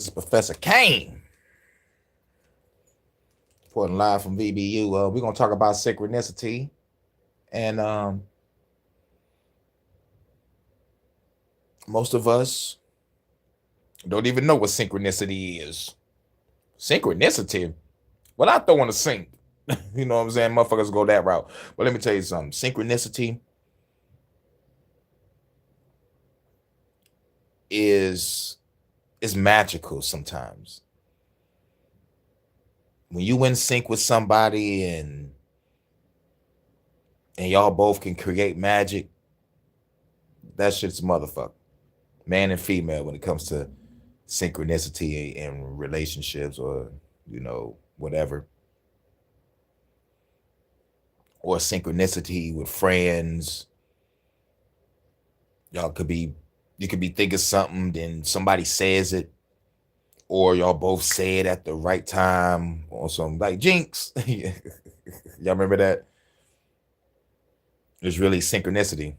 is Professor Kane, reporting live from VBU. We're gonna talk about synchronicity, and most of us don't even know what synchronicity is. Synchronicity? Well, I throw in a sync. You know what I'm saying? Motherfuckers go that route. But let me tell you something. Synchronicity is is magical sometimes. When you in sync with somebody and y'all both can create magic, that shit's a motherfucker. Man and female when it comes to synchronicity in relationships or whatever, or synchronicity with friends. Y'all could be you could be thinking something, then somebody says it, or y'all both say it at the right time, or some like jinx. Y'all remember that? It's really synchronicity.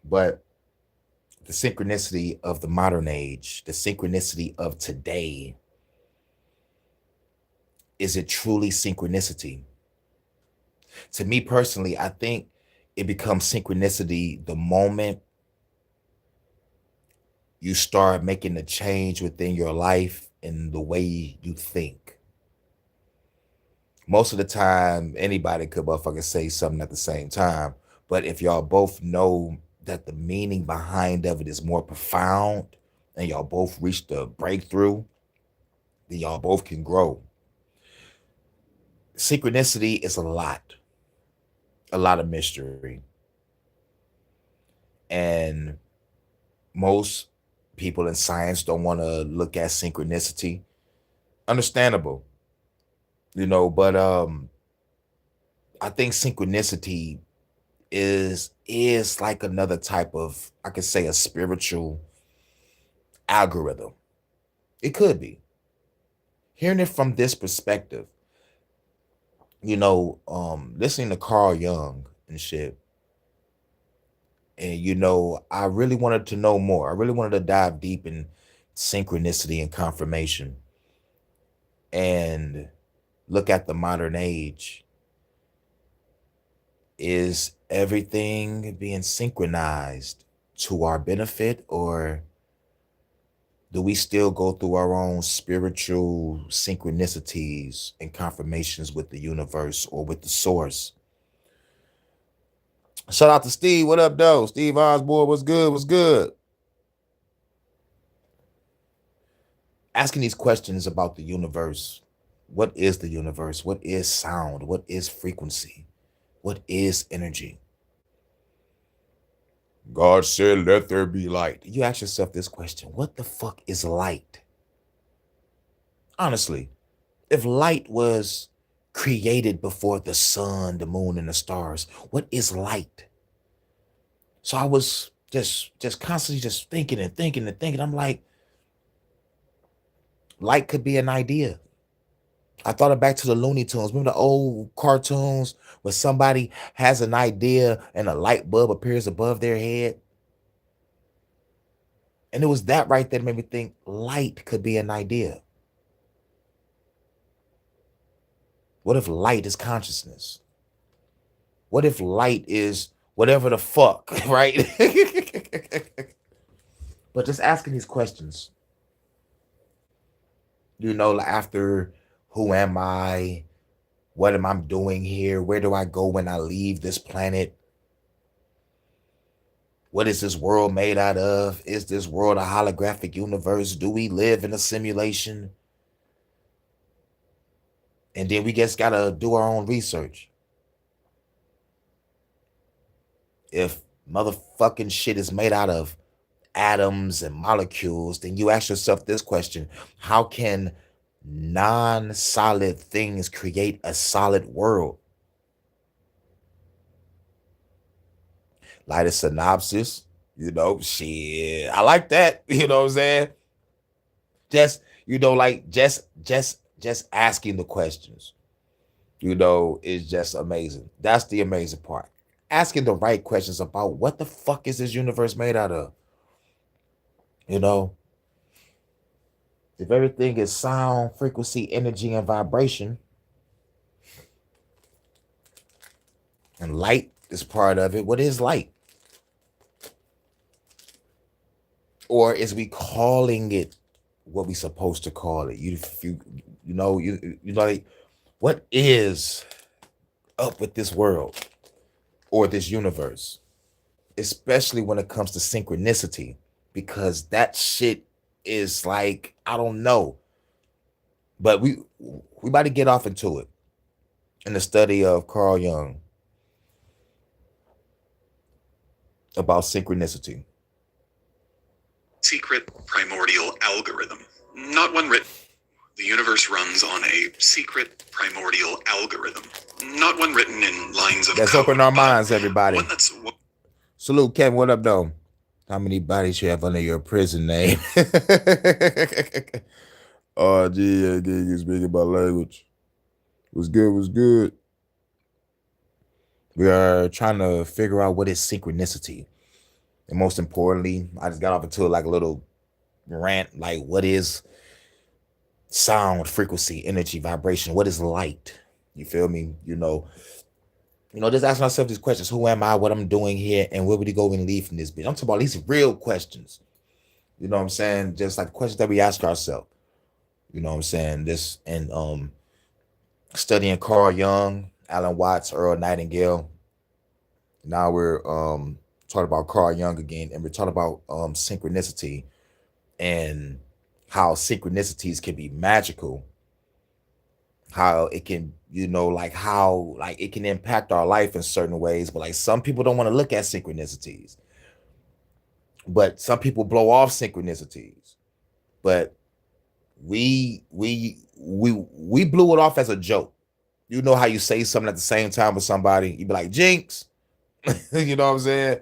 But the synchronicity of the modern age, the synchronicity of today, is it truly synchronicity? To me personally, I think it becomes synchronicity the moment you start making a change within your life and the way you think. Most of the time, anybody could motherfucking say something at the same time. But if y'all both know that the meaning behind of it is more profound and y'all both reach the breakthrough, then y'all both can grow. Synchronicity is a lot of mystery. And most people in science don't want to look at synchronicity. Understandable, but I think synchronicity is like another type of, I could say, a spiritual algorithm. It could be. Hearing it from this perspective, listening to Carl Jung and shit, and I really wanted to know more. I really wanted to dive deep in synchronicity and confirmation and look at the modern age. Is everything being synchronized to our benefit, or do we still go through our own spiritual synchronicities and confirmations with the universe or with the source? Shout out to Steve. What up, though? Steve Osborne, what's good? What's good? Asking these questions about the universe. What is the universe? What is sound? What is frequency? What is energy? God said, let there be light. You ask yourself this question: what the fuck is light? Honestly, if light was created before the sun, the moon, and the stars, what is light? So I was just constantly just thinking and thinking and thinking. I'm like, light could be an idea. I thought it back to the Looney Tunes. Remember the old cartoons where somebody has an idea and a light bulb appears above their head? And it was that right there that made me think light could be an idea. What if light is consciousness? What if light is whatever the fuck, right? But just asking these questions, like after, who am I? What am I doing here? Where do I go when I leave this planet? What is this world made out of? Is this world a holographic universe? Do we live in a simulation? And then we just gotta do our own research. If motherfucking shit is made out of atoms and molecules, then you ask yourself this question: how can non-solid things create a solid world? Like a synopsis, shit. I like that. You know what I'm saying? Just, like just asking the questions, is just amazing. That's the amazing part. Asking the right questions about what the fuck is this universe made out of? You know, If everything is sound, frequency, energy, and vibration, and light is part of it, what is light? Or is we calling it what we supposed to call it? Like, what is up with this world or this universe? Especially when it comes to synchronicity, because that shit is like, I don't know. But we about to get off into it in the study of Carl Jung about synchronicity. Secret primordial algorithm. Not one written. The universe runs on a secret primordial algorithm. Not one written in lines of Let's code, open our but minds, everybody. one that's Salute, Kevin. What up, though? How many bodies you have under your prison name? Oh, gee, yeah, getting speaking about language. Was good, was good. We are trying to figure out what is synchronicity. And most importantly, I just got off into like a little rant, like what is sound, frequency, energy, vibration? What is light? You feel me? Just asking ourselves these questions. Who am I? What I'm doing here? And where would he go and leave from this bitch? I'm talking about these real questions. You know what I'm saying? Just like questions that we ask ourselves. You know what I'm saying? This and studying Carl Jung, Alan Watts, Earl Nightingale. Now we're talking about Carl Jung again, and we're talking about synchronicity and how synchronicities can be magical, how it can, like how like it can impact our life in certain ways. But like some people don't want to look at synchronicities, but some people blow off synchronicities. But we blew it off as a joke. You know how you say something at the same time with somebody, you be like jinx. You know what I'm saying?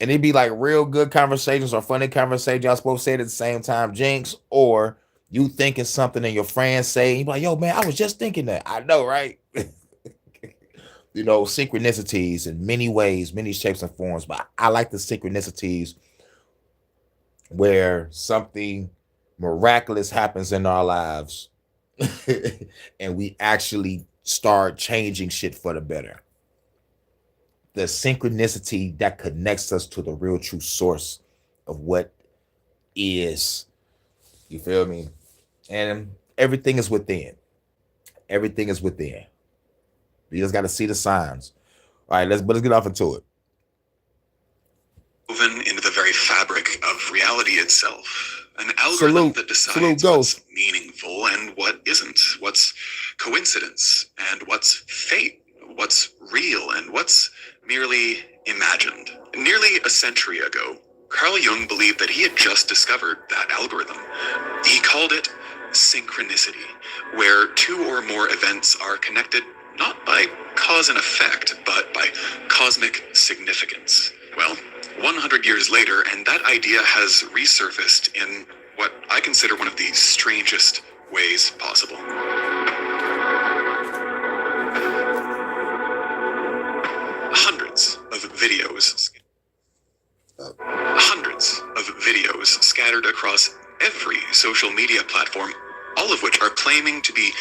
And it'd be like real good conversations or funny conversations. Y'all supposed to say it at the same time, jinx, or you thinking something and your friends say, you be like, yo, man, I was just thinking that. I know, right? Synchronicities in many ways, many shapes and forms. But I like the synchronicities where something miraculous happens in our lives and we actually start changing shit for the better. The synchronicity that connects us to the real true source of what is. You feel me? And everything is within. Everything is within. You just got to see the signs. All right, let's get off into it. Woven into the very fabric of reality itself. An algorithm that decides what's meaningful and what isn't, what's coincidence and what's fate, what's real and what's merely imagined. Nearly a century ago, Carl Jung believed that he had just discovered that algorithm. He called it synchronicity, where two or more events are connected not by cause and effect, but by cosmic significance. Well, 100 years later, and that idea has resurfaced in what I consider one of the strangest ways possible. Hundreds of videos scattered across every social media platform, all of which are claiming to be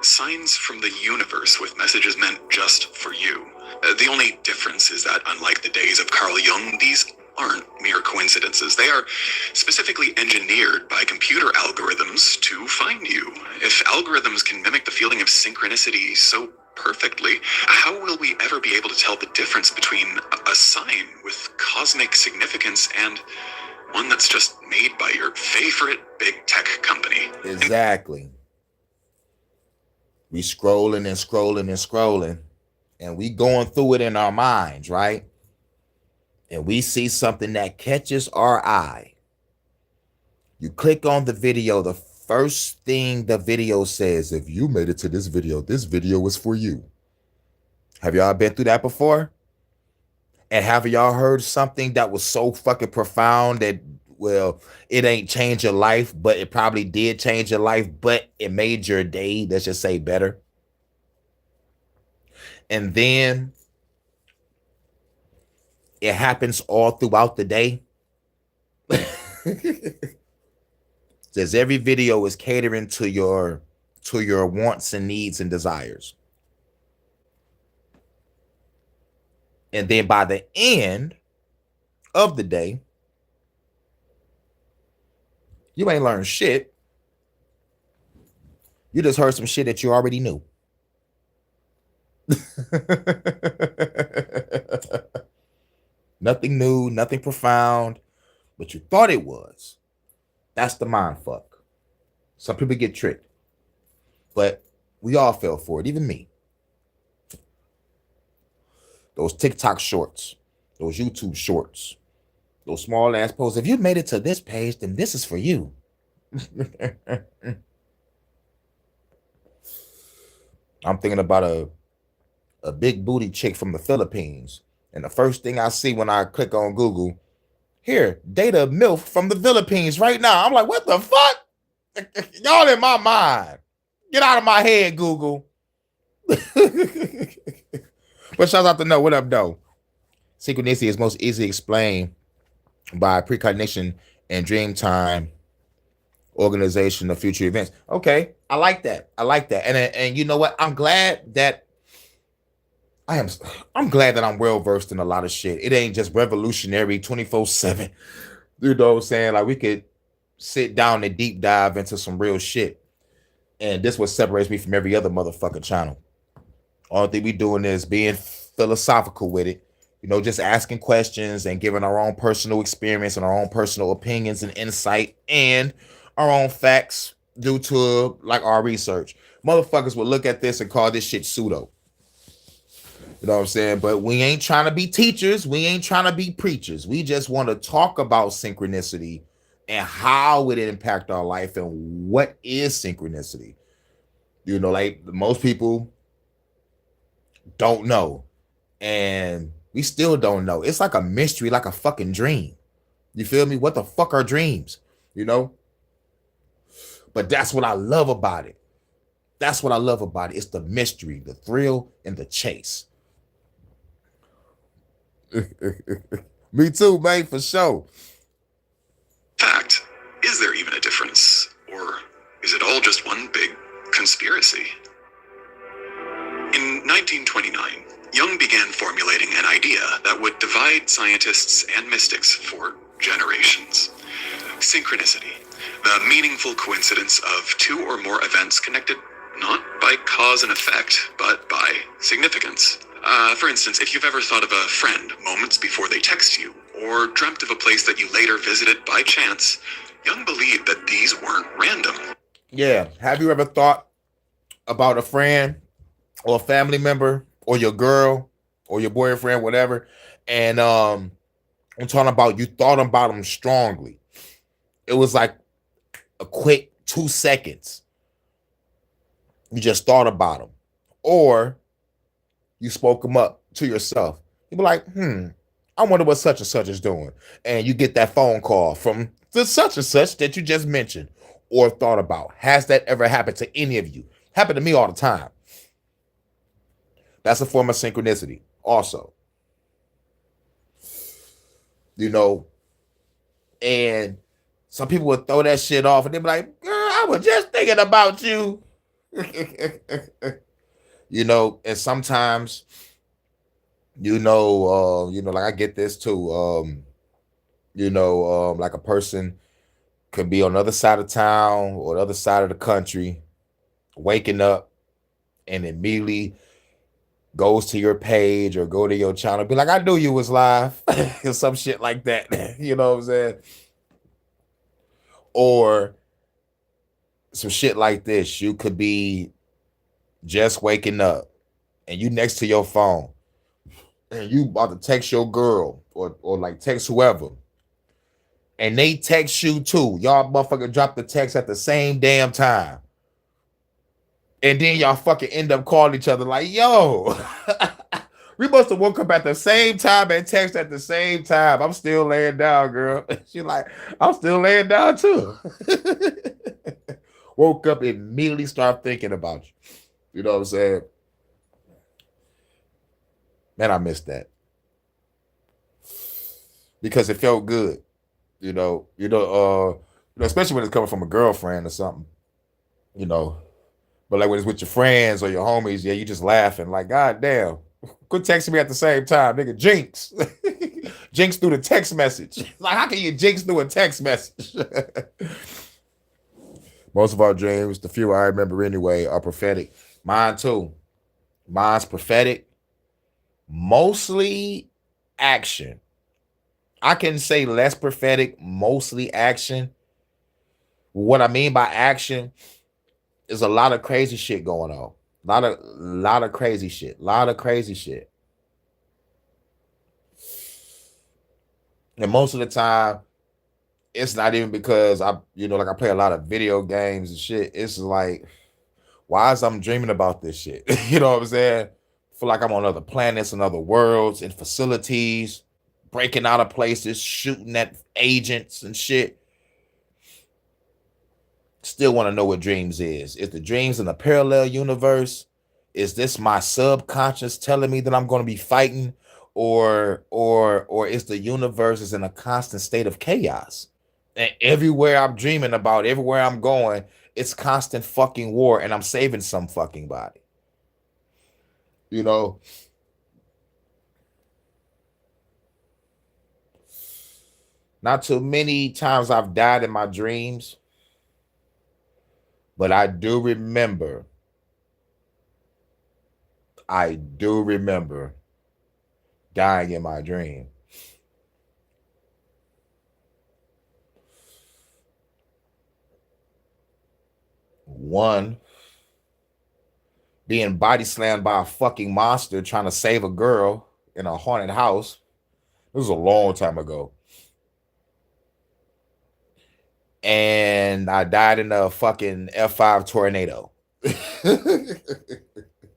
signs from the universe with messages meant just for you. The only difference is that, unlike the days of Carl Jung, these aren't mere coincidences. They are specifically engineered by computer algorithms to find you. If algorithms can mimic the feeling of synchronicity so perfectly, how will we ever be able to tell the difference between a sign with cosmic significance and one that's just made by your favorite big tech company? Exactly. We scrolling and scrolling and scrolling, and we going through it in our minds, right? And we see something that catches our eye. You click on the video, the first thing the video says, if you made it to this video is for you. Have y'all been through that before? And have y'all heard something that was so fucking profound that, well, it ain't changed your life, but it probably did change your life, but it made your day, let's just say, better? And then it happens all throughout the day. Says every video is catering to your wants and needs and desires. And then by the end of the day, you ain't learned shit. You just heard some shit that you already knew. Nothing new, nothing profound, but you thought it was. That's the mind fuck. Some people get tricked, but we all fell for it, even me. Those TikTok shorts, those YouTube shorts, those small ass posts. If you made it to this page, then this is for you. I'm thinking about a big booty chick from the Philippines. And the first thing I see when I click on Google, here, data MILF from the Philippines right now. I'm like, what the fuck? Y'all in my mind. Get out of my head, Google. But shout out to No. What up, though? Synchronicity is most easily explained by precognition and dream time organization of future events. Okay, I like that. I like that. And you know what? I'm glad that I'm glad that I'm well versed in a lot of shit. It ain't just revolutionary 24/7. You know what I'm saying? Like we could sit down and deep dive into some real shit. And this what separates me from every other motherfucking channel. All thing we doing is being philosophical with it. You know, just asking questions and giving our own personal experience and our own personal opinions and insight and our own facts due to like our research. Motherfuckers will look at this and call this shit pseudo. You know what I'm saying? But we ain't trying to be teachers. We ain't trying to be preachers. We just want to talk about synchronicity and how it impact our life and what is synchronicity. You know, like most people don't know. And we still don't know. It's like a mystery, like a fucking dream. You feel me? What the fuck are dreams? You know? But that's what I love about it. That's what I love about it. It's the mystery, the thrill, and the chase. Me too, man, for sure. Fact, is there even a difference? Or is it all just one big conspiracy? In 1929, Jung began formulating an idea that would divide scientists and mystics for generations. Synchronicity, the meaningful coincidence of two or more events connected not by cause and effect, but by significance. For instance, if you've ever thought of a friend moments before they text you, or dreamt of a place that you later visited by chance, Jung believed that these weren't random. Yeah. Have you ever thought about a friend or a family member or your girl or your boyfriend, whatever? And I'm talking about you thought about them strongly. It was like a quick 2 seconds. You just thought about them. Or you spoke them up to yourself. You be like, I wonder what such and such is doing. And you get that phone call from the such and such that you just mentioned or thought about. Has that ever happened to any of you? Happened to me all the time. That's a form of synchronicity also. You know, and some people would throw that shit off and they'd be like, girl, I was just thinking about you. You know, and sometimes, like I get this too. Like a person could be on the other side of town or the other side of the country, waking up and immediately goes to your page or go to your channel, be like, I knew you was live, or some shit like that. You know what I'm saying? Or some shit like this. You could be just waking up and you next to your phone and you about to text your girl or like text whoever. And they text you too. Y'all motherfucker drop the text at the same damn time. And then y'all fucking end up calling each other like, yo, we must have woke up at the same time and text at the same time. I'm still laying down, girl. She like, I'm still laying down too. Woke up, immediately start thinking about you. You know what I'm saying? Man, I missed that. Because it felt good. especially when it's coming from a girlfriend or something, you know. But like when it's with your friends or your homies, yeah, you just laughing like, God damn, quit texting me at the same time, nigga. Jinx, jinx through the text message. Like, how can you jinx through a text message? Most of our dreams, the few I remember anyway, are prophetic. Mine too. Mine's prophetic, mostly action. I can say less prophetic, mostly action. What I mean by action is a lot of crazy shit going on. A lot of crazy shit. A lot of crazy shit. And most of the time, it's not even because like I play a lot of video games and shit. It's like, why is I'm dreaming about this shit? You know what I'm saying? Feel like I'm on other planets and other worlds and facilities, breaking out of places, shooting at agents and shit. Still want to know what dreams is. Is the dreams in a parallel universe? Is this my subconscious telling me that I'm going to be fighting, or is the universe is in a constant state of chaos? And everywhere I'm dreaming about, everywhere I'm going, it's constant fucking war, and I'm saving some fucking body. You know, not too many times I've died in my dreams, but I do remember dying in my dream. One, being body slammed by a fucking monster trying to save a girl in a haunted house. This was a long time ago. And I died in a fucking F5 tornado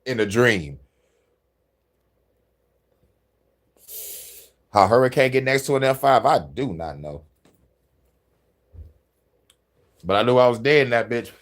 in a dream. How a hurricane get next to an F5, I do not know. But I knew I was dead in that bitch.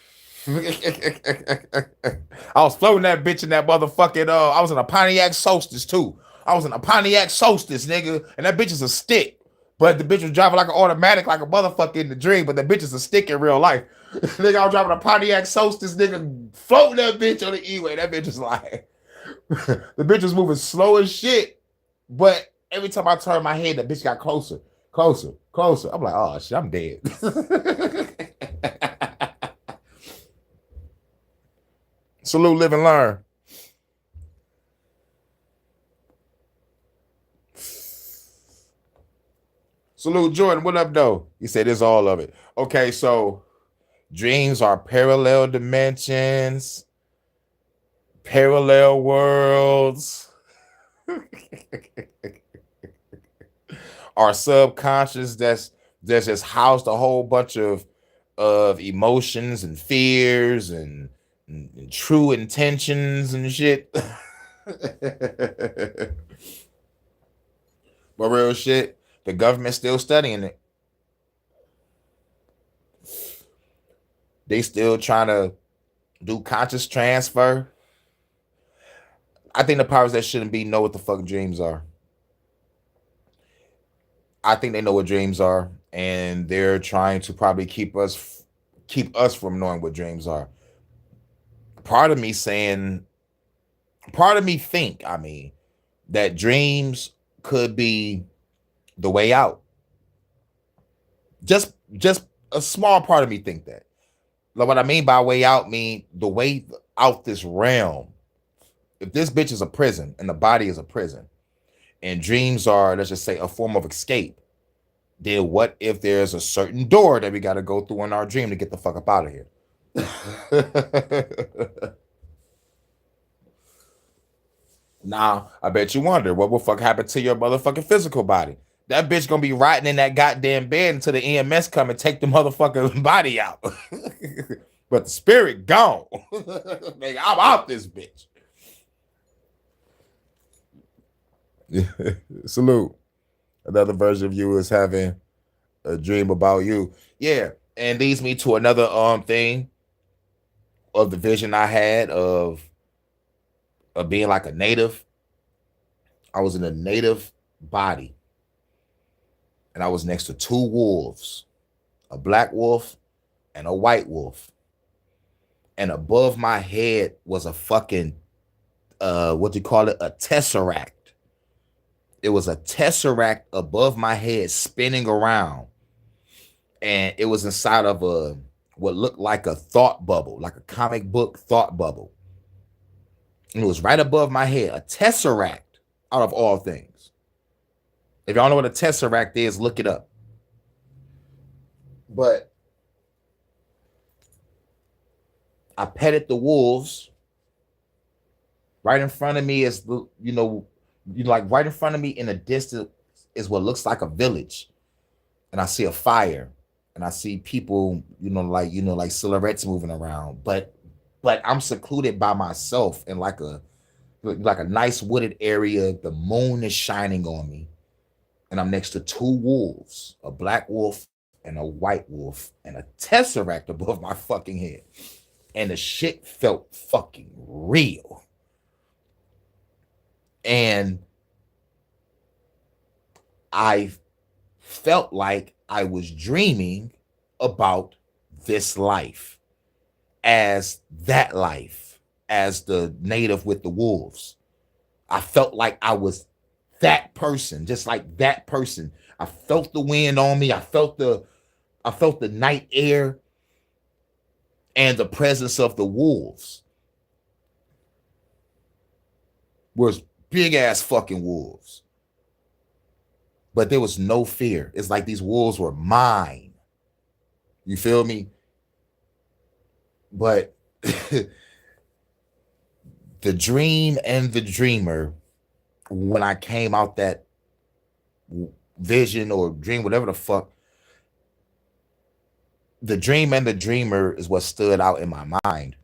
I was floating that bitch in that motherfucking I was in a Pontiac Solstice too. I was in a Pontiac Solstice, nigga, and that bitch is a stick. But the bitch was driving like an automatic, like a motherfucker in the dream, but the bitch is a stick in real life. Nigga, I was driving a Pontiac Solstice, nigga, floating that bitch on the E-way. That bitch is like, the bitch was moving slow as shit. But every time I turned my head, the bitch got closer, closer, closer. I'm like, oh shit, I'm dead. Salute, live and learn. Salute, Jordan. What up, though? He said it's all of it. Okay, so dreams are parallel dimensions, parallel worlds. Our subconscious that's just housed a whole bunch of emotions and fears and true intentions and shit. But real shit, the government's still studying it. They still trying to do conscious transfer. I think the powers that shouldn't be know what the fuck dreams are. I think they know what dreams are, and they're trying to probably keep us from knowing what dreams are. Part of me saying, part of me think, I mean, that dreams could be the way out. Just a small part of me think that. Like what I mean by way out mean the way out this realm. If this bitch is a prison and the body is a prison, and dreams are, let's just say, a form of escape, then what if there's a certain door that we got to go through in our dream to get the fuck up out of here? Now, I bet you wonder what will fuck happen to your motherfucking physical body. That bitch gonna be rotting in that goddamn bed until the EMS come and take the motherfucking body out. But the spirit gone. Nigga, I'm out this bitch. Salute. Another version of you is having a dream about you. Yeah. And leads me to another thing of the vision I had of being like a native. I was in a native body and I was next to two wolves. a black wolf, and a white wolf. And above my head was a fucking what do you call it? A tesseract. It was a tesseract above my head spinning around. And it was inside of a what looked like a thought bubble, like a comic book thought bubble. And it was right above my head, a tesseract out of all things. If y'all know what a tesseract is, look it up. But I petted the wolves. Right in front of me is, like right in front of me in the distance is what looks like a village. And I see a fire and I see people, like silhouettes moving around. But I'm secluded by myself in like a nice wooded area. The moon is shining on me. And I'm next to two wolves, a black wolf and a white wolf, and a tesseract above my fucking head. And the shit felt fucking real. And I felt like I was dreaming about this life as that life, as the native with the wolves. I felt like I was that person, just like that person. I felt the wind on me. I felt the night air and the presence of the wolves. Was big ass fucking wolves. But there was no fear. It's like these wolves were mine. You feel me? But the dream and the dreamer, when I came out that vision or dream, whatever the fuck, the dream and the dreamer is what stood out in my mind.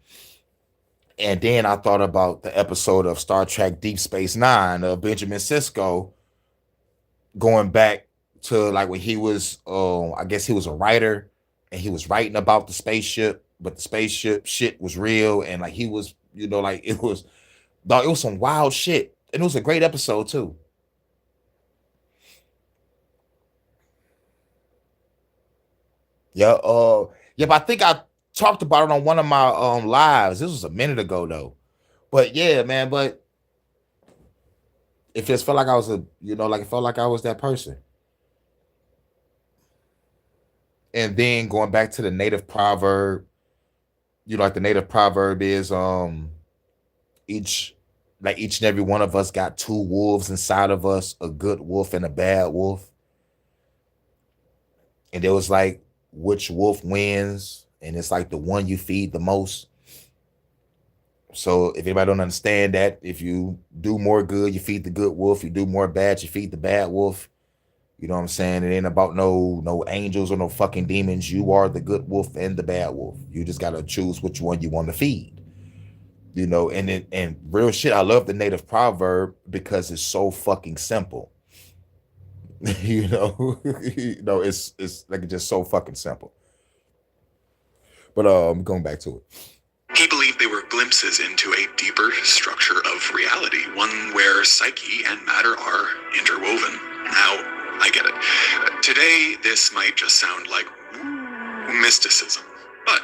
And then I thought about the episode of Star Trek Deep Space Nine of Benjamin Sisko, going back to like when he was, I guess he was a writer and he was writing about the spaceship, but the spaceship shit was real. And like he was, like it was some wild shit. And it was a great episode too. Yeah, yeah, but I think I talked about it on one of my lives. This was a minute ago though. But yeah, man, but it just felt like I was like it felt like I was that person. And then going back to the native proverb, like the native proverb is each each and every one of us got two wolves inside of us, a good wolf and a bad wolf. And there was like which wolf wins, and it's like the one you feed the most. So if anybody don't understand that, if you do more good, you feed the good wolf. You do more bad, you feed the bad wolf. You know what I'm saying? It ain't about no angels or no fucking demons. You are the good wolf and the bad wolf. You just gotta choose which one you want to feed. And real shit, I love the native proverb because it's so fucking simple. It's like just so fucking simple. But going back to it. He believed they were glimpses into a deeper structure of reality, one where psyche and matter are interwoven. Now, I get it. Today, this might just sound like mysticism, but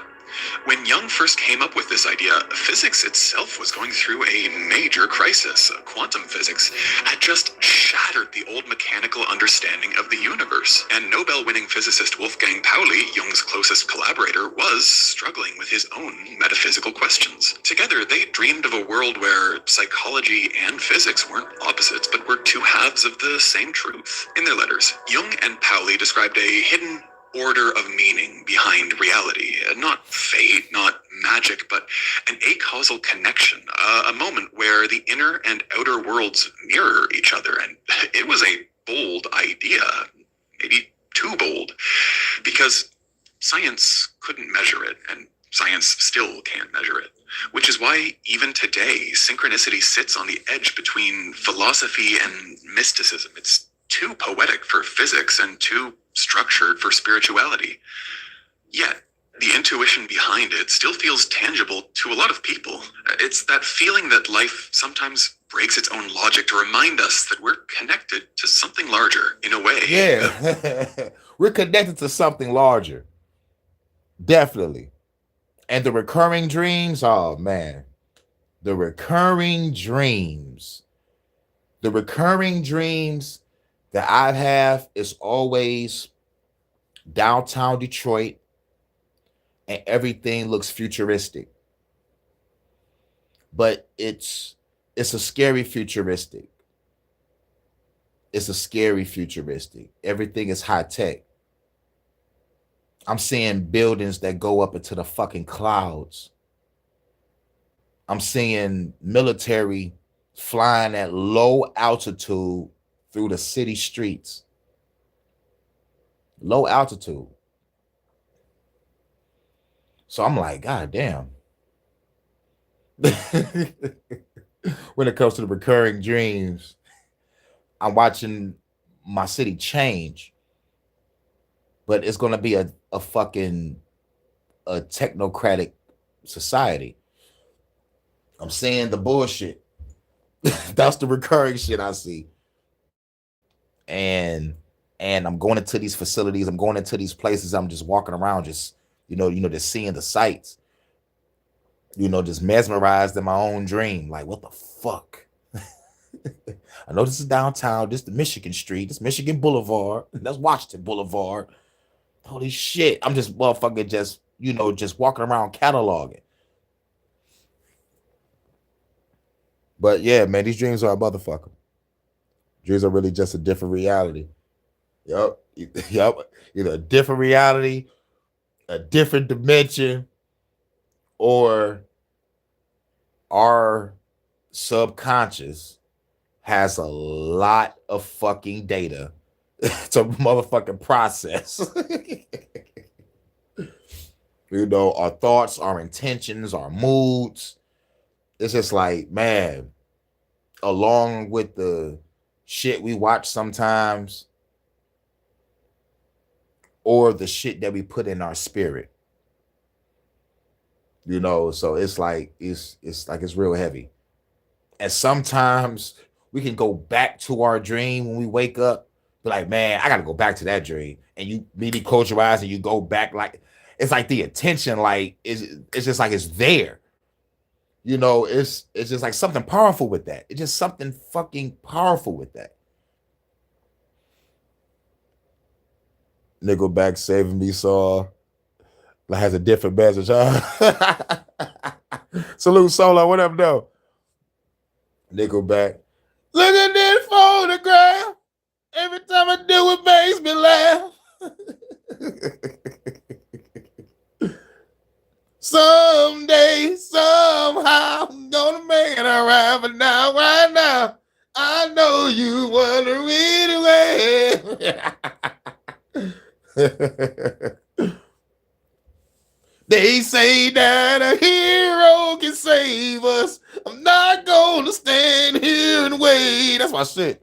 when Jung first came up with this idea, physics itself was going through a major crisis. Quantum physics had just shattered the old mechanical understanding of the universe, and Nobel-winning physicist Wolfgang Pauli, Jung's closest collaborator, was struggling with his own metaphysical questions. Together, they dreamed of a world where psychology and physics weren't opposites, but were two halves of the same truth. In their letters, Jung and Pauli described a hidden order of meaning behind reality. Not fate, not magic, but an acausal connection. A moment where the inner and outer worlds mirror each other. And it was a bold idea, maybe too bold, because science couldn't measure it, and science still can't measure it. Which is why, even today, synchronicity sits on the edge between philosophy and mysticism. It's too poetic for physics and too structured for spirituality. Yet, the intuition behind it still feels tangible to a lot of people. It's that feeling that life sometimes breaks its own logic to remind us that we're connected to something larger in a way. Yeah, we're connected to something larger. Definitely. And the recurring dreams, oh man, the recurring dreams, the recurring dreams that I have is always downtown Detroit and everything looks futuristic. But it's a scary futuristic. It's a scary futuristic. Everything is high tech. I'm seeing buildings that go up into the fucking clouds. I'm seeing military flying at low altitude through the city streets. Low altitude. So I'm like, God damn. When it comes to the recurring dreams, I'm watching my city change, but it's gonna be a fucking a technocratic society. I'm saying the bullshit. That's the recurring shit I see. And and I'm going into these facilities, I'm going into these places, I'm just walking around, just just seeing the sights, just mesmerized in my own dream. Like, what the fuck? I know this is downtown, this is the Michigan Street, this Michigan Boulevard, that's Washington Boulevard. Holy shit. I'm just motherfucking just walking around cataloging. But yeah, man, these dreams are a motherfucker. Dreams are really just a different reality. Yep. Yep. Either a different reality, a different dimension, or our subconscious has a lot of fucking data to motherfucking process. Our thoughts, our intentions, our moods. It's just like, man, along with the shit we watch sometimes, or the shit that we put in our spirit. So it's real heavy. And sometimes we can go back to our dream when we wake up, be like, man, I gotta go back to that dream. And you maybe close your eyes and you go back, like it's like the attention, like it's just like it's there. It's just like something powerful with that. It's just something fucking powerful with that. Nickelback Saving Me Saw has a different message, huh? Salute Solo, what up, though? Nickelback. Look at this photograph. Every time I do it makes me laugh. Someday, somehow, I'm gonna make it around. But now, right now, I know you wanna read away. They say that a hero can save us. I'm not gonna stand here and wait. That's my shit.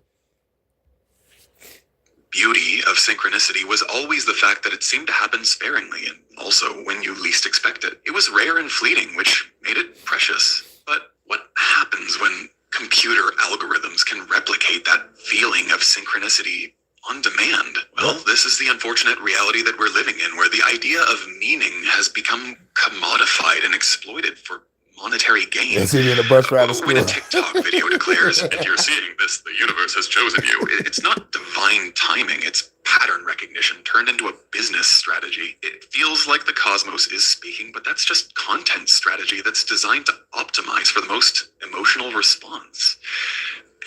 Beauty of synchronicity was always the fact that it seemed to happen sparingly and also when you least expect it. It was rare and fleeting, which made it precious. But what happens when computer algorithms can replicate that feeling of synchronicity on demand? Well, this is the unfortunate reality that we're living in, where the idea of meaning has become commodified and exploited for monetary gain. When a TikTok video declares, if you're seeing this, the universe has chosen you, it's not divine timing, it's pattern recognition turned into a business strategy. It feels like the cosmos is speaking, but that's just content strategy that's designed to optimize for the most emotional response.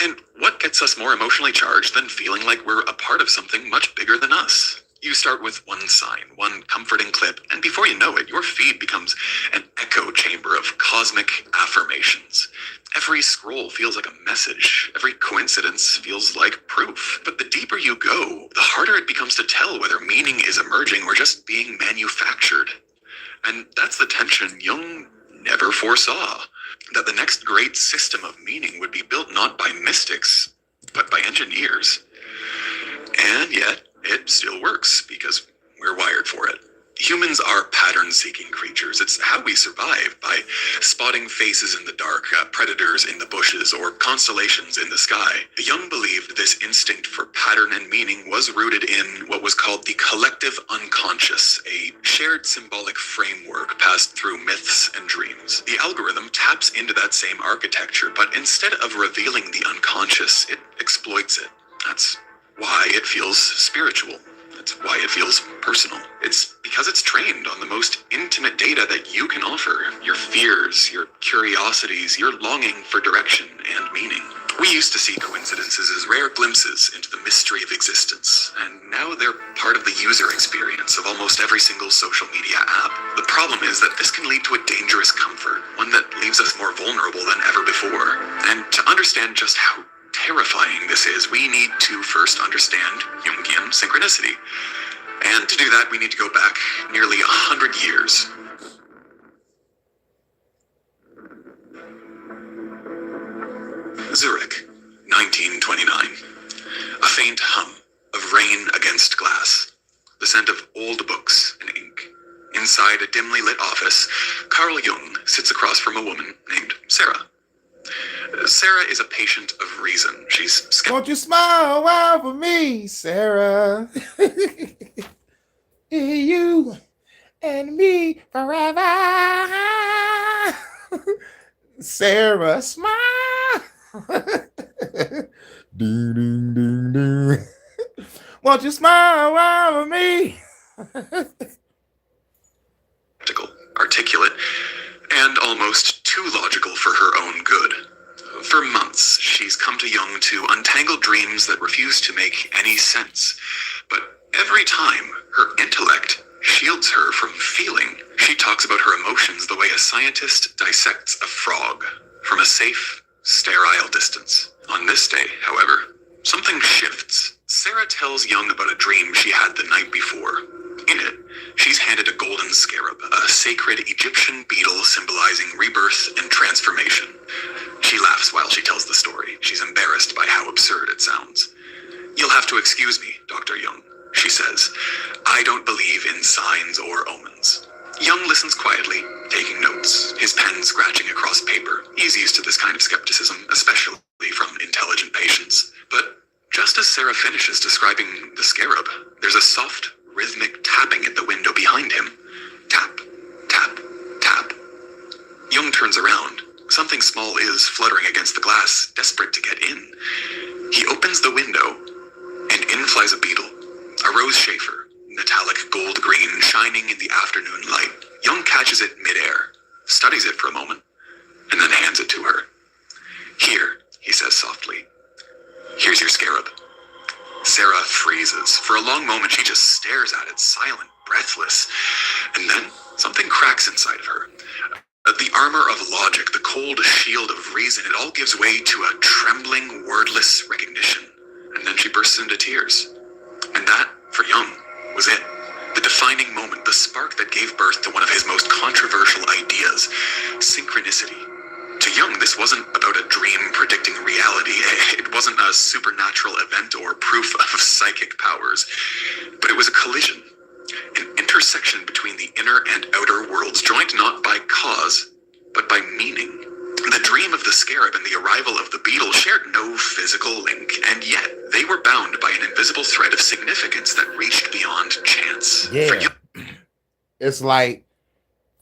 And what gets us more emotionally charged than feeling like we're a part of something much bigger than us? You start with one sign, one comforting clip, and before you know it, your feed becomes an echo chamber of cosmic affirmations. Every scroll feels like a message. Every coincidence feels like proof. But the deeper you go, the harder it becomes to tell whether meaning is emerging or just being manufactured. And that's the tension Jung never foresaw. That the next great system of meaning would be built not by mystics, but by engineers. And yet, it still works because we're wired for it. Humans are pattern-seeking creatures. creatures. It's how we survive, by spotting faces in the dark, predators in the bushes, or constellations in the sky. Jung believed this instinct for pattern and meaning was rooted in what was called the collective unconscious, a shared symbolic framework passed through myths and dreams. The algorithm taps into that same architecture, but instead of revealing the unconscious, it exploits it. That's why it feels spiritual. That's why it feels personal. It's because it's trained on the most intimate data that you can offer. Your fears, your curiosities, your longing for direction and meaning. We used to see coincidences as rare glimpses into the mystery of existence, and now they're part of the user experience of almost every single social media app. The problem is that this can lead to a dangerous comfort, one that leaves us more vulnerable than ever before. And to understand just how terrifying this is, we need to first understand Jungian synchronicity. And to do that, we need to go back nearly 100 years. Zurich, 1929. A faint hum of rain against glass. The scent of old books and ink. Inside a dimly lit office, Carl Jung sits across from a woman named Sarah. Sarah is a patient of reason. She's Won't you smile a while for me, Sarah? You and me forever. Sarah, smile. Ding, ding, ding, ding. Won't you smile a while for me? Articulate, and almost too logical for her own good. For months, she's come to Jung to untangle dreams that refuse to make any sense. But every time, her intellect shields her from feeling. She talks about her emotions the way a scientist dissects a frog, from a safe, sterile distance. On this day, however, something shifts. Sarah tells Jung about a dream she had the night before. In it, she's handed a golden scarab, a sacred Egyptian beetle symbolizing rebirth and transformation. She laughs while she tells the story. She's embarrassed by how absurd it sounds. "You'll have to excuse me, Dr. Jung," she says. "I don't believe in signs or omens." Jung listens quietly, taking notes, his pen scratching across paper. He's used to this kind of skepticism, especially from intelligent patients. But just as Sarah finishes describing the scarab, there's a soft, rhythmic tapping at the window behind him. Tap, tap, tap. Jung turns around. Something small is fluttering against the glass, desperate to get in. He opens the window, and in flies a beetle, a rose chafer, metallic gold-green, shining in the afternoon light. Jung catches it midair, studies it for a moment, and then hands it to her. "Here," he says softly. "Here's your scarab." Sarah freezes. For a long moment, she just stares at it, silent, breathless. And then something cracks inside of her. The armor of logic, the cold shield of reason, it all gives way to a trembling, wordless recognition. And then she bursts into tears. And that, for Jung, was it. The defining moment, the spark that gave birth to one of his most controversial ideas, synchronicity. To Jung, this wasn't about a dream predicting reality. It wasn't a supernatural event or proof of psychic powers, but it was a collision, an intersection between the inner and outer worlds, joined not by cause, but by meaning. The dream of the scarab and the arrival of the beetle shared no physical link, and yet they were bound by an invisible thread of significance that reached beyond chance. Yeah. It's like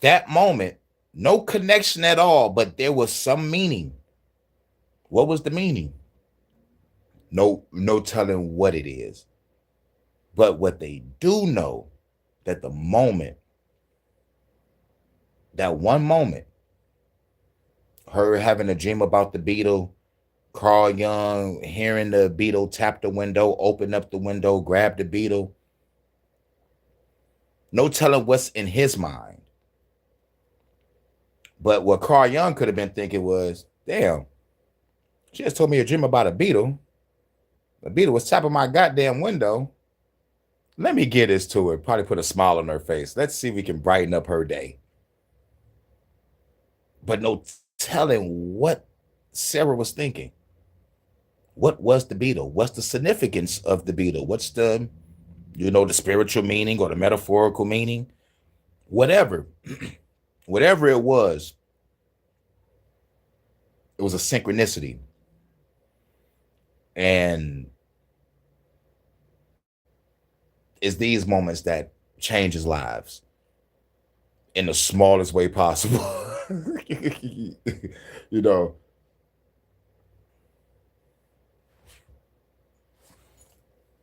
that moment, no connection at all, but there was some meaning. What was the meaning? No telling what it is. But what they do know, that the moment, that one moment, her having a dream about the beetle, Carl Jung hearing the beetle tap the window, open up the window, grab the beetle. No telling what's in his mind. But what Carl Jung could have been thinking was, damn, she just told me a dream about a beetle. The beetle was tapping my goddamn window. Let me get this to her. Probably put a smile on her face. Let's see if we can brighten up her day. But no telling what Sarah was thinking. What was the beetle? What's the significance of the beetle? What's the, the spiritual meaning or the metaphorical meaning? Whatever. Whatever it was a synchronicity. And it's these moments that changes lives in the smallest way possible. you know,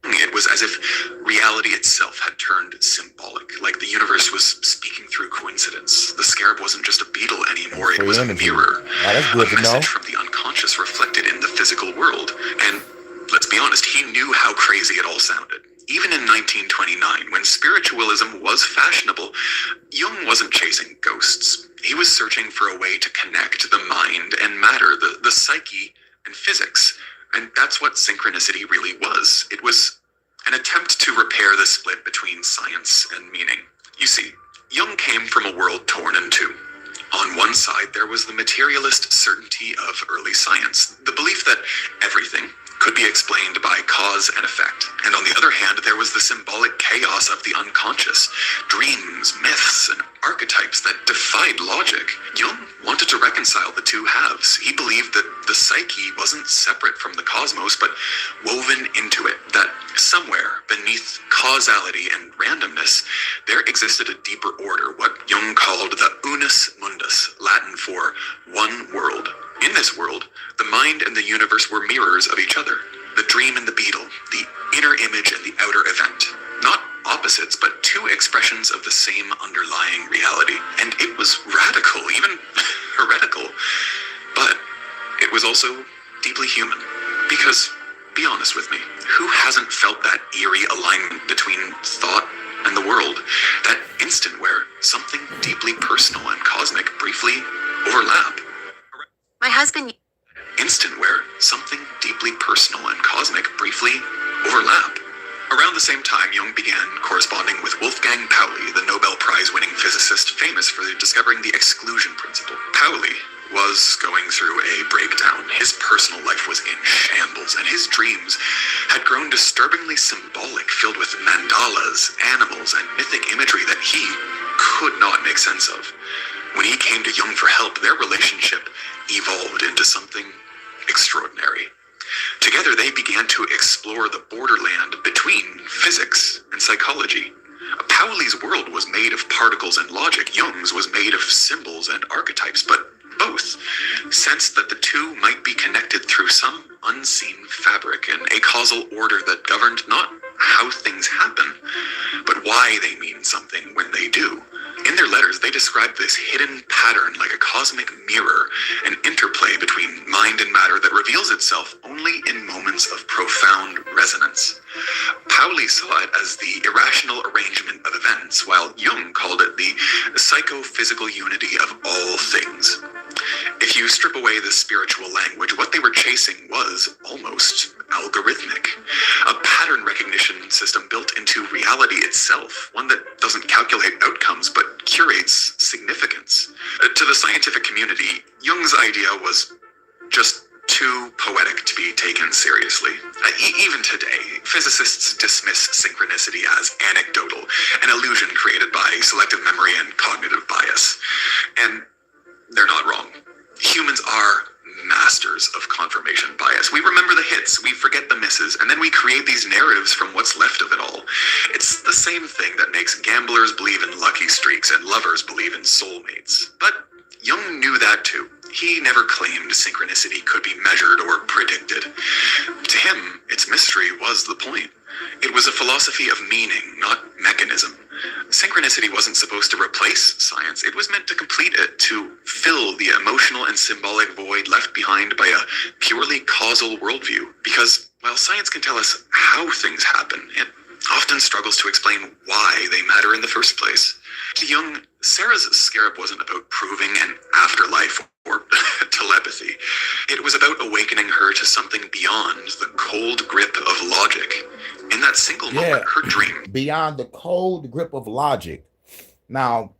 It was as if reality itself had turned symbolic, like the universe was speaking through coincidence. The scarab wasn't just a beetle anymore, it was a mirror. That's good a to know. message from the unconscious reflected in the physical world. And let's be honest, he knew how crazy it all sounded. Even in 1929, when spiritualism was fashionable, Jung wasn't chasing ghosts. He was searching for a way to connect the mind and matter, the psyche and physics. And that's what synchronicity really was. It was an attempt to repair the split between science and meaning. You see, Jung came from a world torn in two. On one side, there was the materialist certainty of early science, the belief that everything could be explained by cause and effect. And on the other hand, there was the symbolic chaos of the unconscious, dreams, myths, and archetypes that defied logic. Jung wanted to reconcile the two halves. He believed that the psyche wasn't separate from the cosmos, but woven into it, that somewhere beneath causality and randomness, there existed a deeper order, what Jung called the unus mundus, Latin for one world. In this world, the mind and the universe were mirrors of each other. The dream and the beetle, the inner image and the outer event. Not opposites, but two expressions of the same underlying reality. And it was radical, even heretical. But it was also deeply human. Because, be honest with me, who hasn't felt that eerie alignment between thought and the world? That instant where something deeply personal and cosmic briefly overlap. My husband. Instant where something deeply personal and cosmic briefly overlap. Around the same time, Jung began corresponding with Wolfgang Pauli, the Nobel Prize-winning physicist famous for discovering the exclusion principle. Pauli was going through a breakdown. His personal life was in shambles, and his dreams had grown disturbingly symbolic, filled with mandalas, animals, and mythic imagery that he could not make sense of. When he came to Jung for help, their relationship evolved into something extraordinary. Together, they began to explore the borderland between physics and psychology. Pauli's world was made of particles and logic. Jung's was made of symbols and archetypes, but both sensed that the two might be connected through some unseen fabric and a causal order that governed not how things happen, but why they mean something when they do. In their letters, they described this hidden pattern like a cosmic mirror, an interplay between mind and matter that reveals itself only in moments of profound resonance. Pauli saw it as the irrational arrangement of events, while Jung called it the psychophysical unity of all things. If you strip away the spiritual language, what they were chasing was almost algorithmic. A pattern recognition system built into reality itself, one that doesn't calculate outcomes but curates significance. To the scientific community, Jung's idea was just too poetic to be taken seriously. Even today, physicists dismiss synchronicity as anecdotal, an illusion created by selective memory and cognitive bias. And they're not wrong. Humans are masters of confirmation bias. We remember the hits, we forget the misses, and then we create these narratives from what's left of it all. It's the same thing that makes gamblers believe in lucky streaks and lovers believe in soulmates. But Jung knew that too. He never claimed synchronicity could be measured or predicted. To him, its mystery was the point. It was a philosophy of meaning, not mechanism. Synchronicity wasn't supposed to replace science. It was meant to complete it, to fill the emotional and symbolic void left behind by a purely causal worldview. Because while science can tell us how things happen, it often struggles to explain why they matter in the first place. To Jung, Sarah's scarab wasn't about proving an afterlife or telepathy. It was about awakening her to something beyond the cold grip of logic. In that single moment, her dream. Beyond the cold grip of logic. Now,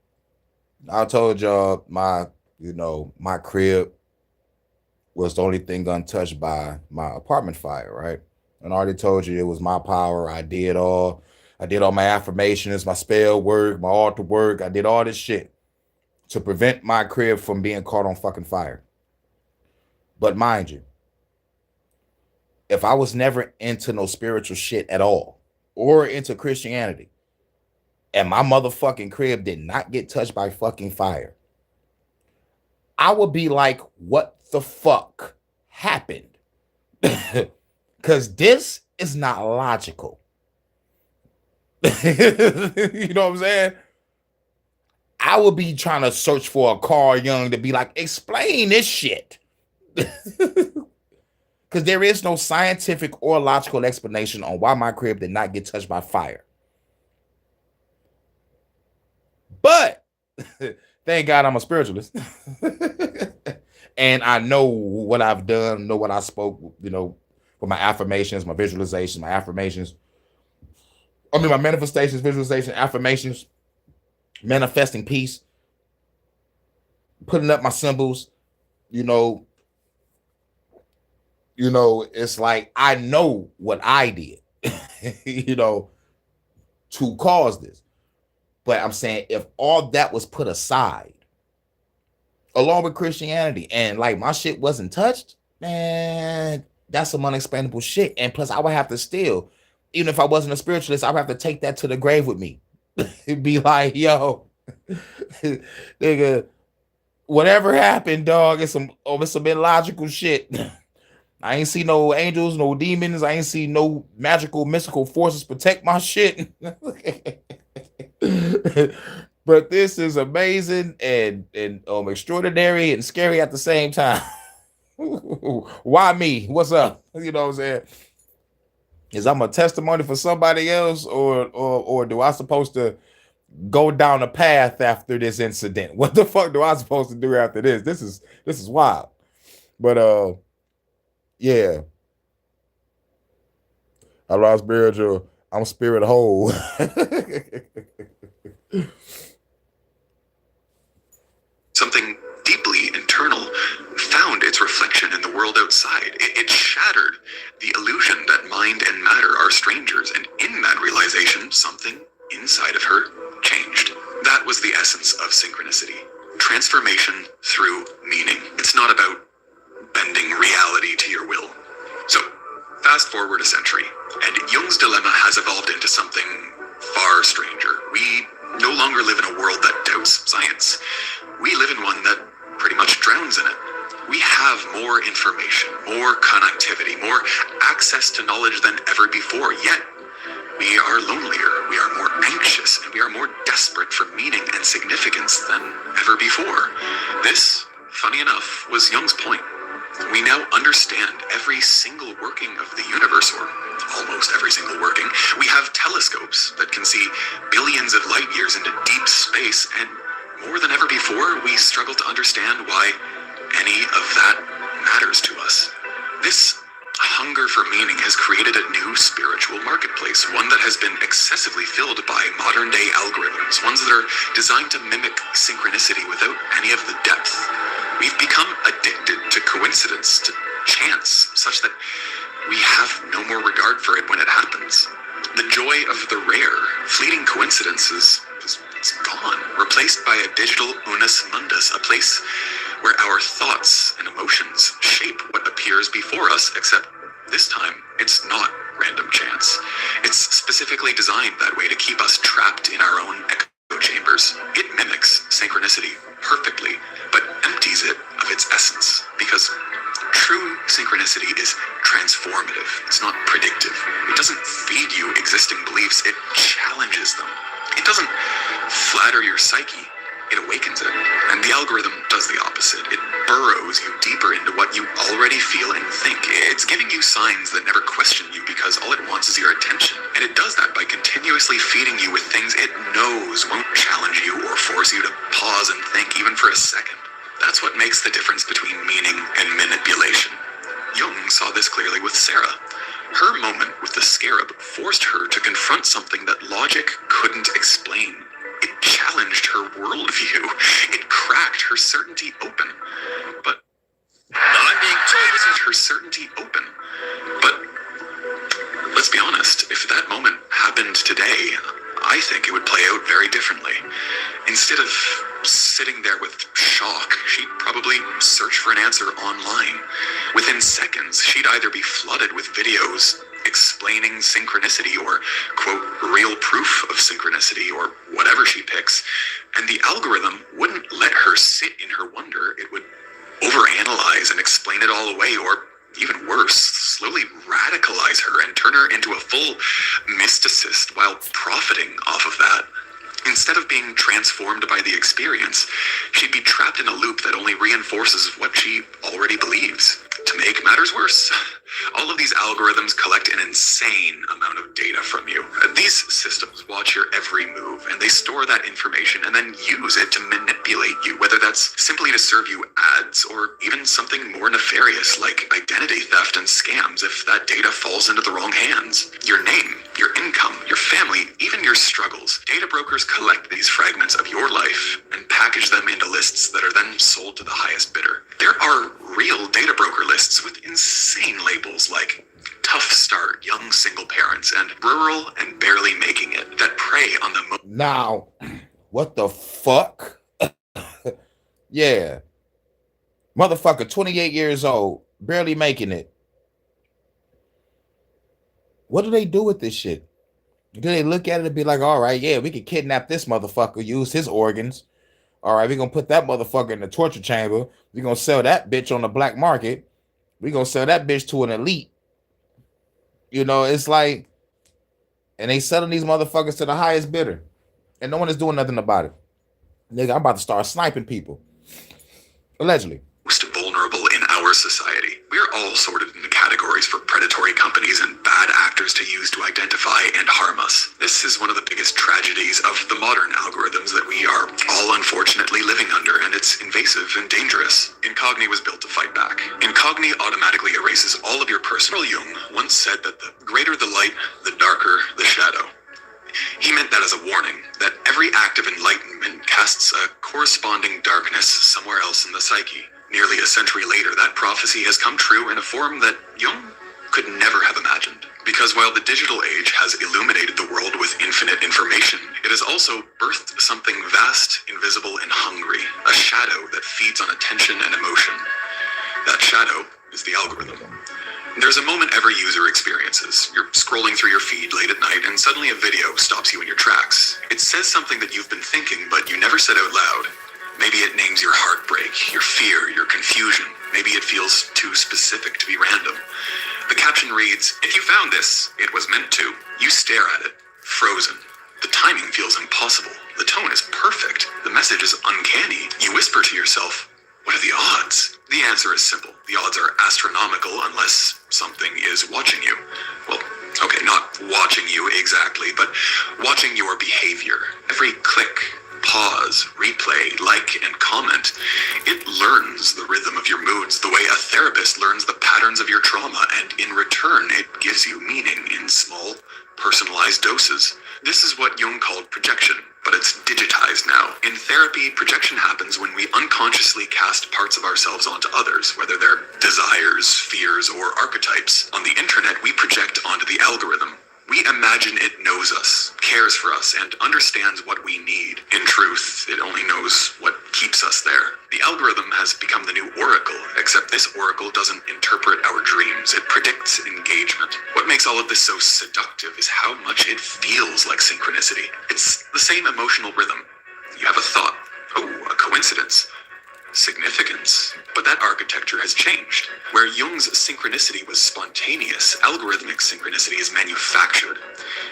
I told y'all my crib was the only thing untouched by my apartment fire, right? And I already told you it was my power. I did all my affirmations, my spell work, my altar work. I did all this shit to prevent my crib from being caught on fucking fire. But mind you, if I was never into no spiritual shit at all or into Christianity, and my motherfucking crib did not get touched by fucking fire, I would be like, what the fuck happened? Because this is not logical. You know what I'm saying? I would be trying to search for a Carl Jung to be like, explain this shit. Because there is no scientific or logical explanation on why my crib did not get touched by fire. But thank God I'm a spiritualist. And I know what I've done, know what I spoke, you know, with my affirmations, my visualizations, my affirmations. I mean, my manifestations, visualization, affirmations, manifesting peace, putting up my symbols, you know, it's like I know what I did, you know, to cause this. But I'm saying if all that was put aside, along with Christianity, and like my shit wasn't touched, man, that's some unexplainable shit. And plus, I would have to still, even if I wasn't a spiritualist, I would have to take that to the grave with me. It'd be like, yo, nigga, whatever happened, dog, it's some illogical shit. I ain't see no angels, no demons. I ain't see no magical, mystical forces protect my shit. But this is amazing and extraordinary and scary at the same time. Why me? What's up? You know what I'm saying? Is I'm a testimony for somebody else, or do I supposed to go down a path after this incident? What the fuck do I supposed to do after this? This is wild. But yeah. I lost spiritual. I'm spirit whole. Something deeply internal found its reflection in the world outside. It shattered the illusion that mind and matter are strangers, and in that realization, something inside of her changed. That was the essence of synchronicity. Transformation through meaning. It's not about bending reality to your will. So, fast forward a century, and Jung's dilemma has evolved into something far stranger. We no longer live in a world that doubts science. We live in one that pretty much drowns in it. We have more information, more connectivity, more access to knowledge than ever before, yet we are lonelier, we are more anxious, and we are more desperate for meaning and significance than ever before. This, funny enough, was Jung's point. We now understand every single working of the universe, or almost every single working. We have telescopes that can see billions of light years into deep space, and more than ever before, we struggle to understand why any of that matters to us. This hunger for meaning has created a new spiritual marketplace, one that has been excessively filled by modern-day algorithms, ones that are designed to mimic synchronicity without any of the depth. We've become addicted to coincidence, to chance, such that we have no more regard for it when it happens. The joy of the rare, fleeting coincidences is gone, replaced by a digital unus mundus, a place where our thoughts and emotions shape what appears before us, except this time, it's not random chance. It's specifically designed that way to keep us trapped in our own echo chambers. It mimics synchronicity perfectly, but empties it of its essence, because true synchronicity is transformative. It's not predictive. It doesn't feed you existing beliefs. It challenges them. It doesn't flatter your psyche. It awakens it. And the algorithm does the opposite. It burrows you deeper into what you already feel and think. It's giving you signs that never question you because all it wants is your attention. And it does that by continuously feeding you with things it knows won't challenge you or force you to pause and think even for a second. That's what makes the difference between meaning and manipulation. Jung saw this clearly with Sarah. Her moment with the scarab forced her to confront something that logic couldn't explain. It challenged her worldview. It cracked her certainty open. But I'm being told this is her certainty open. But let's be honest, if that moment happened today, I think it would play out very differently. Instead of sitting there with shock, she'd probably search for an answer online. Within seconds, she'd either be flooded with videos explaining synchronicity or, quote, real proof of synchronicity or whatever she picks, and the algorithm wouldn't let her sit in her wonder. It would overanalyze and explain it all away, or even worse, slowly radicalize her and turn her into a full mysticist while profiting off of that. Instead of being transformed by the experience, she'd be trapped in a loop that only reinforces what she already believes. To make matters worse, all of these algorithms collect an insane amount of data from you. These systems watch your every move, and they store that information and then use it to manipulate you, whether that's simply to serve you ads or even something more nefarious like identity theft and scams if that data falls into the wrong hands. Your name, your income, your family, even your struggles. Data brokers collect these fragments of your life and package them into lists that are then sold to the highest bidder. There are real data broker lists with insane labels like tough start, young single parents, and rural and barely making it that prey on the Now, what the fuck? Yeah. Motherfucker, 28 years old, barely making it. What do they do with this shit? Do they look at it and be like, all right, yeah, we can kidnap this motherfucker, use his organs. All right, we're going to put that motherfucker in the torture chamber. We're going to sell that bitch on the black market. We're going to sell that bitch to an elite. You know, it's like, and they selling these motherfuckers to the highest bidder. And no one is doing nothing about it. Nigga, I'm about to start sniping people. Allegedly. Most vulnerable in our society. We're all sorted into categories for predatory companies and bad actors to use to identify and harm us. This is one of the biggest tragedies of the modern algorithms that we are all unfortunately living under, and it's invasive and dangerous. Incogni was built to fight back. Incogni automatically erases all of your personal. Jung once said that the greater the light, the darker the shadow. He meant that as a warning, that every act of enlightenment casts a corresponding darkness somewhere else in the psyche. Nearly a century later, that prophecy has come true in a form that Jung could never have imagined. Because while the digital age has illuminated the world with infinite information, it has also birthed something vast, invisible, and hungry, a shadow that feeds on attention and emotion. That shadow is the algorithm. There's a moment every user experiences. You're scrolling through your feed late at night, and suddenly a video stops you in your tracks. It says something that you've been thinking, but you never said out loud. Maybe it names your heartbreak, your fear, your confusion. Maybe it feels too specific to be random. The caption reads, "If you found this, it was meant to." You stare at it, frozen. The timing feels impossible. The tone is perfect. The message is uncanny. You whisper to yourself, what are the odds? The answer is simple. The odds are astronomical unless something is watching you. Well, okay, not watching you exactly, but watching your behavior. Every click, pause, replay, like, and comment, it learns the rhythm of your moods the way a therapist learns the patterns of your trauma, and in return, it gives you meaning in small, personalized doses. This is what Jung called projection, but it's digitized now. In therapy, projection happens when we unconsciously cast parts of ourselves onto others, whether they're desires, fears, or archetypes. On the internet, we project onto the algorithm. We imagine it knows us, cares for us, and understands what we need. In truth, it only knows what keeps us there. The algorithm has become the new oracle, except this oracle doesn't interpret our dreams. It predicts engagement. What makes all of this so seductive is how much it feels like synchronicity. It's the same emotional rhythm. You have a thought. Oh, a coincidence. Significance. But that architecture has changed. Where Jung's synchronicity was spontaneous, algorithmic synchronicity is manufactured.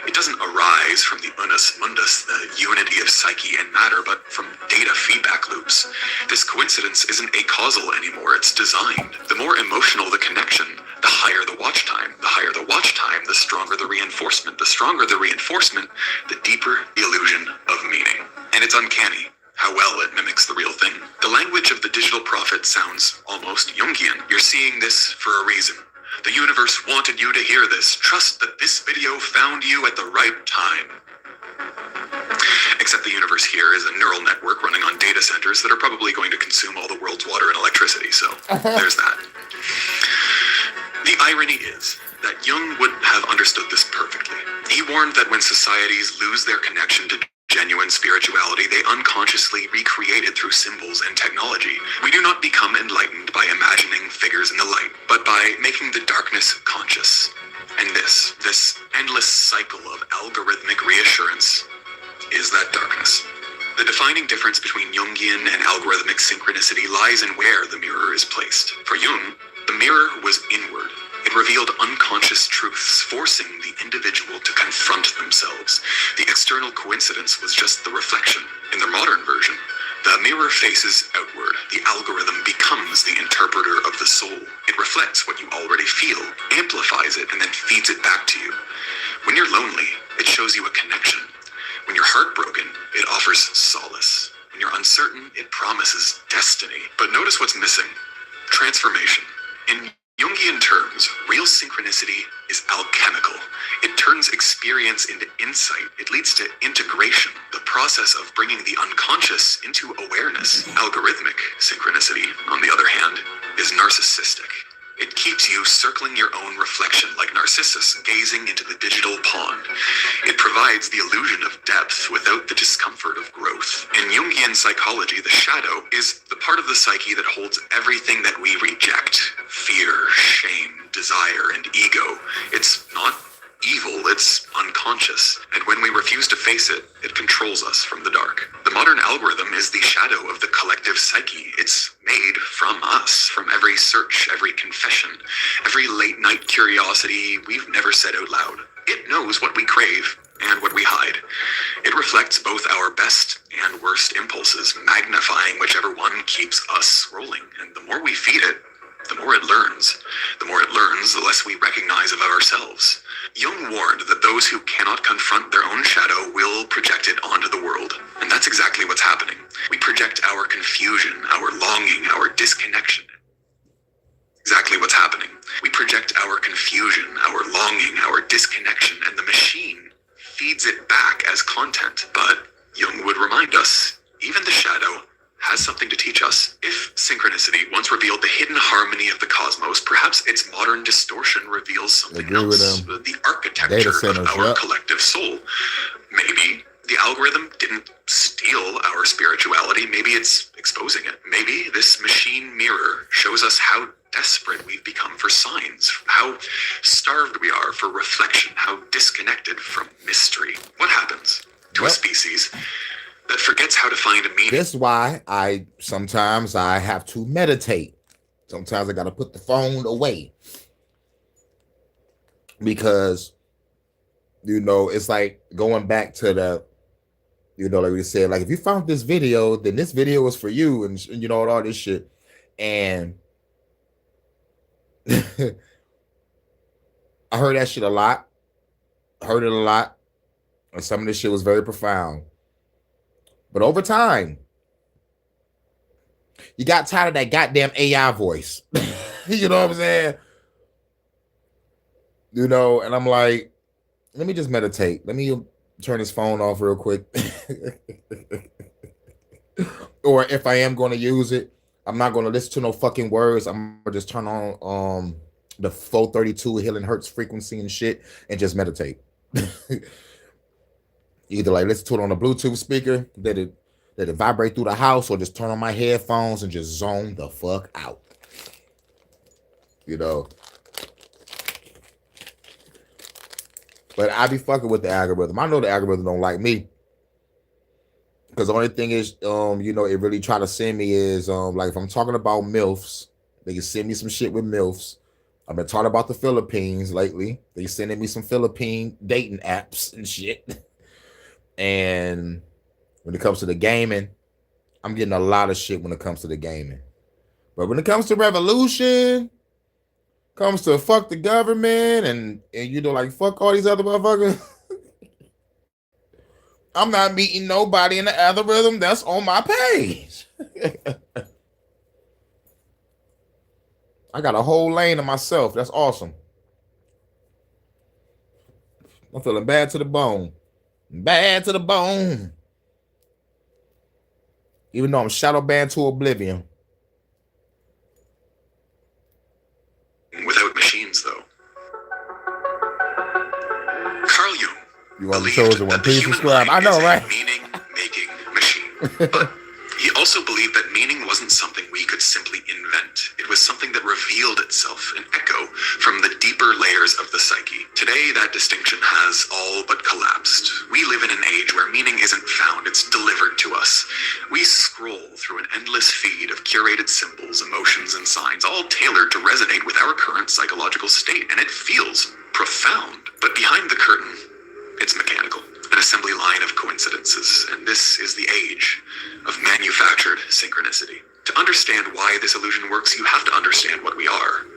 It doesn't arise from the unus mundus, the unity of psyche and matter, but from data feedback loops. This coincidence isn't acausal anymore, it's designed. The more emotional the connection, the higher the watch time. The higher the watch time, the stronger the reinforcement. The stronger the reinforcement, the deeper the illusion of meaning. And it's uncanny how well it mimics the real thing. The language of the digital prophet sounds almost Jungian. You're seeing this for a reason. The universe wanted you to hear this. Trust that this video found you at the right time. Except the universe here is a neural network running on data centers that are probably going to consume all the world's water and electricity, so there's that. The irony is that Jung would have understood this perfectly. He warned that when societies lose their connection to genuine spirituality they unconsciously recreated through symbols and technology. We do not become enlightened by imagining figures in the light, but by making the darkness conscious. And this endless cycle of algorithmic reassurance is that darkness. The defining difference between Jungian and algorithmic synchronicity lies in where the mirror is placed. For Jung, the mirror was inward. It revealed unconscious truths, forcing the individual to confront themselves. The external coincidence was just the reflection. In the modern version, the mirror faces outward. The algorithm becomes the interpreter of the soul. It reflects what you already feel, amplifies it, and then feeds it back to you. When you're lonely, it shows you a connection. When you're heartbroken, it offers solace. When you're uncertain, it promises destiny. But notice what's missing: transformation. In Jungian terms, real synchronicity is alchemical. It turns experience into insight. It leads to integration, the process of bringing the unconscious into awareness. Algorithmic synchronicity, on the other hand, is narcissistic. It keeps you circling your own reflection like Narcissus gazing into the digital pond. It provides the illusion of depth without the discomfort of growth. In Jungian psychology, the shadow is the part of the psyche that holds everything that we reject: fear, shame, desire, and ego. It's not evil, it's unconscious. And when we refuse to face it, it controls us from the dark. The modern algorithm is the shadow of the collective psyche. It's made from us, from every search, every confession, every late night curiosity we've never said out loud. It knows what we crave and what we hide. It reflects both our best and worst impulses, magnifying whichever one keeps us rolling. And the more we feed it, the more it learns. The more it learns, the less we recognize of ourselves. Jung warned that those who cannot confront their own shadow will project it onto the world. And that's exactly what's happening. We project our confusion, our longing, our disconnection. Exactly what's happening. We project our confusion, our longing, our disconnection, and the machine feeds it back as content. But Jung would remind us, even the shadow has something to teach us. If synchronicity once revealed the hidden harmony of the cosmos, perhaps its modern distortion reveals something else, the architecture of our collective soul. Maybe the algorithm didn't steal our spirituality, maybe it's exposing it. Maybe this machine mirror shows us how desperate we've become for signs, how starved we are for reflection, how disconnected from mystery. What happens to a species that forgets how to find a meaning? This is why sometimes I have to meditate. Sometimes I got to put the phone away, because it's like going back to the, like we said, like if you found this video, then this video is for you, and all this shit. And I heard that shit a lot. Heard it a lot, and some of this shit was very profound. But over time, you got tired of that goddamn AI voice. You know what I'm saying? And I'm like, let me just meditate. Let me turn this phone off real quick. Or if I am going to use it, I'm not going to listen to no fucking words. I'm going to just turn on the 432 Healing Hertz frequency and shit and just meditate. Either like listen to it on a Bluetooth speaker, let it vibrate through the house, or just turn on my headphones and just zone the fuck out. But I be fucking with the algorithm. I know the algorithm don't like me, because the only thing is, it really try to send me is like if I'm talking about MILFs, they can send me some shit with MILFs. I've been talking about the Philippines lately. They sending me some Philippine dating apps and shit. And when it comes to the gaming, I'm getting a lot of shit when it comes to the gaming. But when it comes to revolution, comes to fuck the government and like fuck all these other motherfuckers, I'm not meeting nobody in the algorithm that's on my page. I got a whole lane to myself. That's awesome. I'm feeling bad to the bone. Bad to the bone. Even though I'm shadow banned to oblivion. Without machines, though. Carl Jung You want the chosen one? Please subscribe. I know, right? Meaning But he also believed that meaning wasn't something we could simply invent. It was something that revealed itself, an echo from the deeper layers of the psyche. Today, that distinction has all but collapsed. We live in an age where meaning isn't found, it's delivered to us. We scroll through an endless feed of curated symbols, emotions, and signs, all tailored to resonate with our current psychological state, and it feels profound. But behind the curtain, it's mechanical, an assembly line of coincidences, and this is the age of manufactured synchronicity. To understand why this illusion works, you have to understand what we are.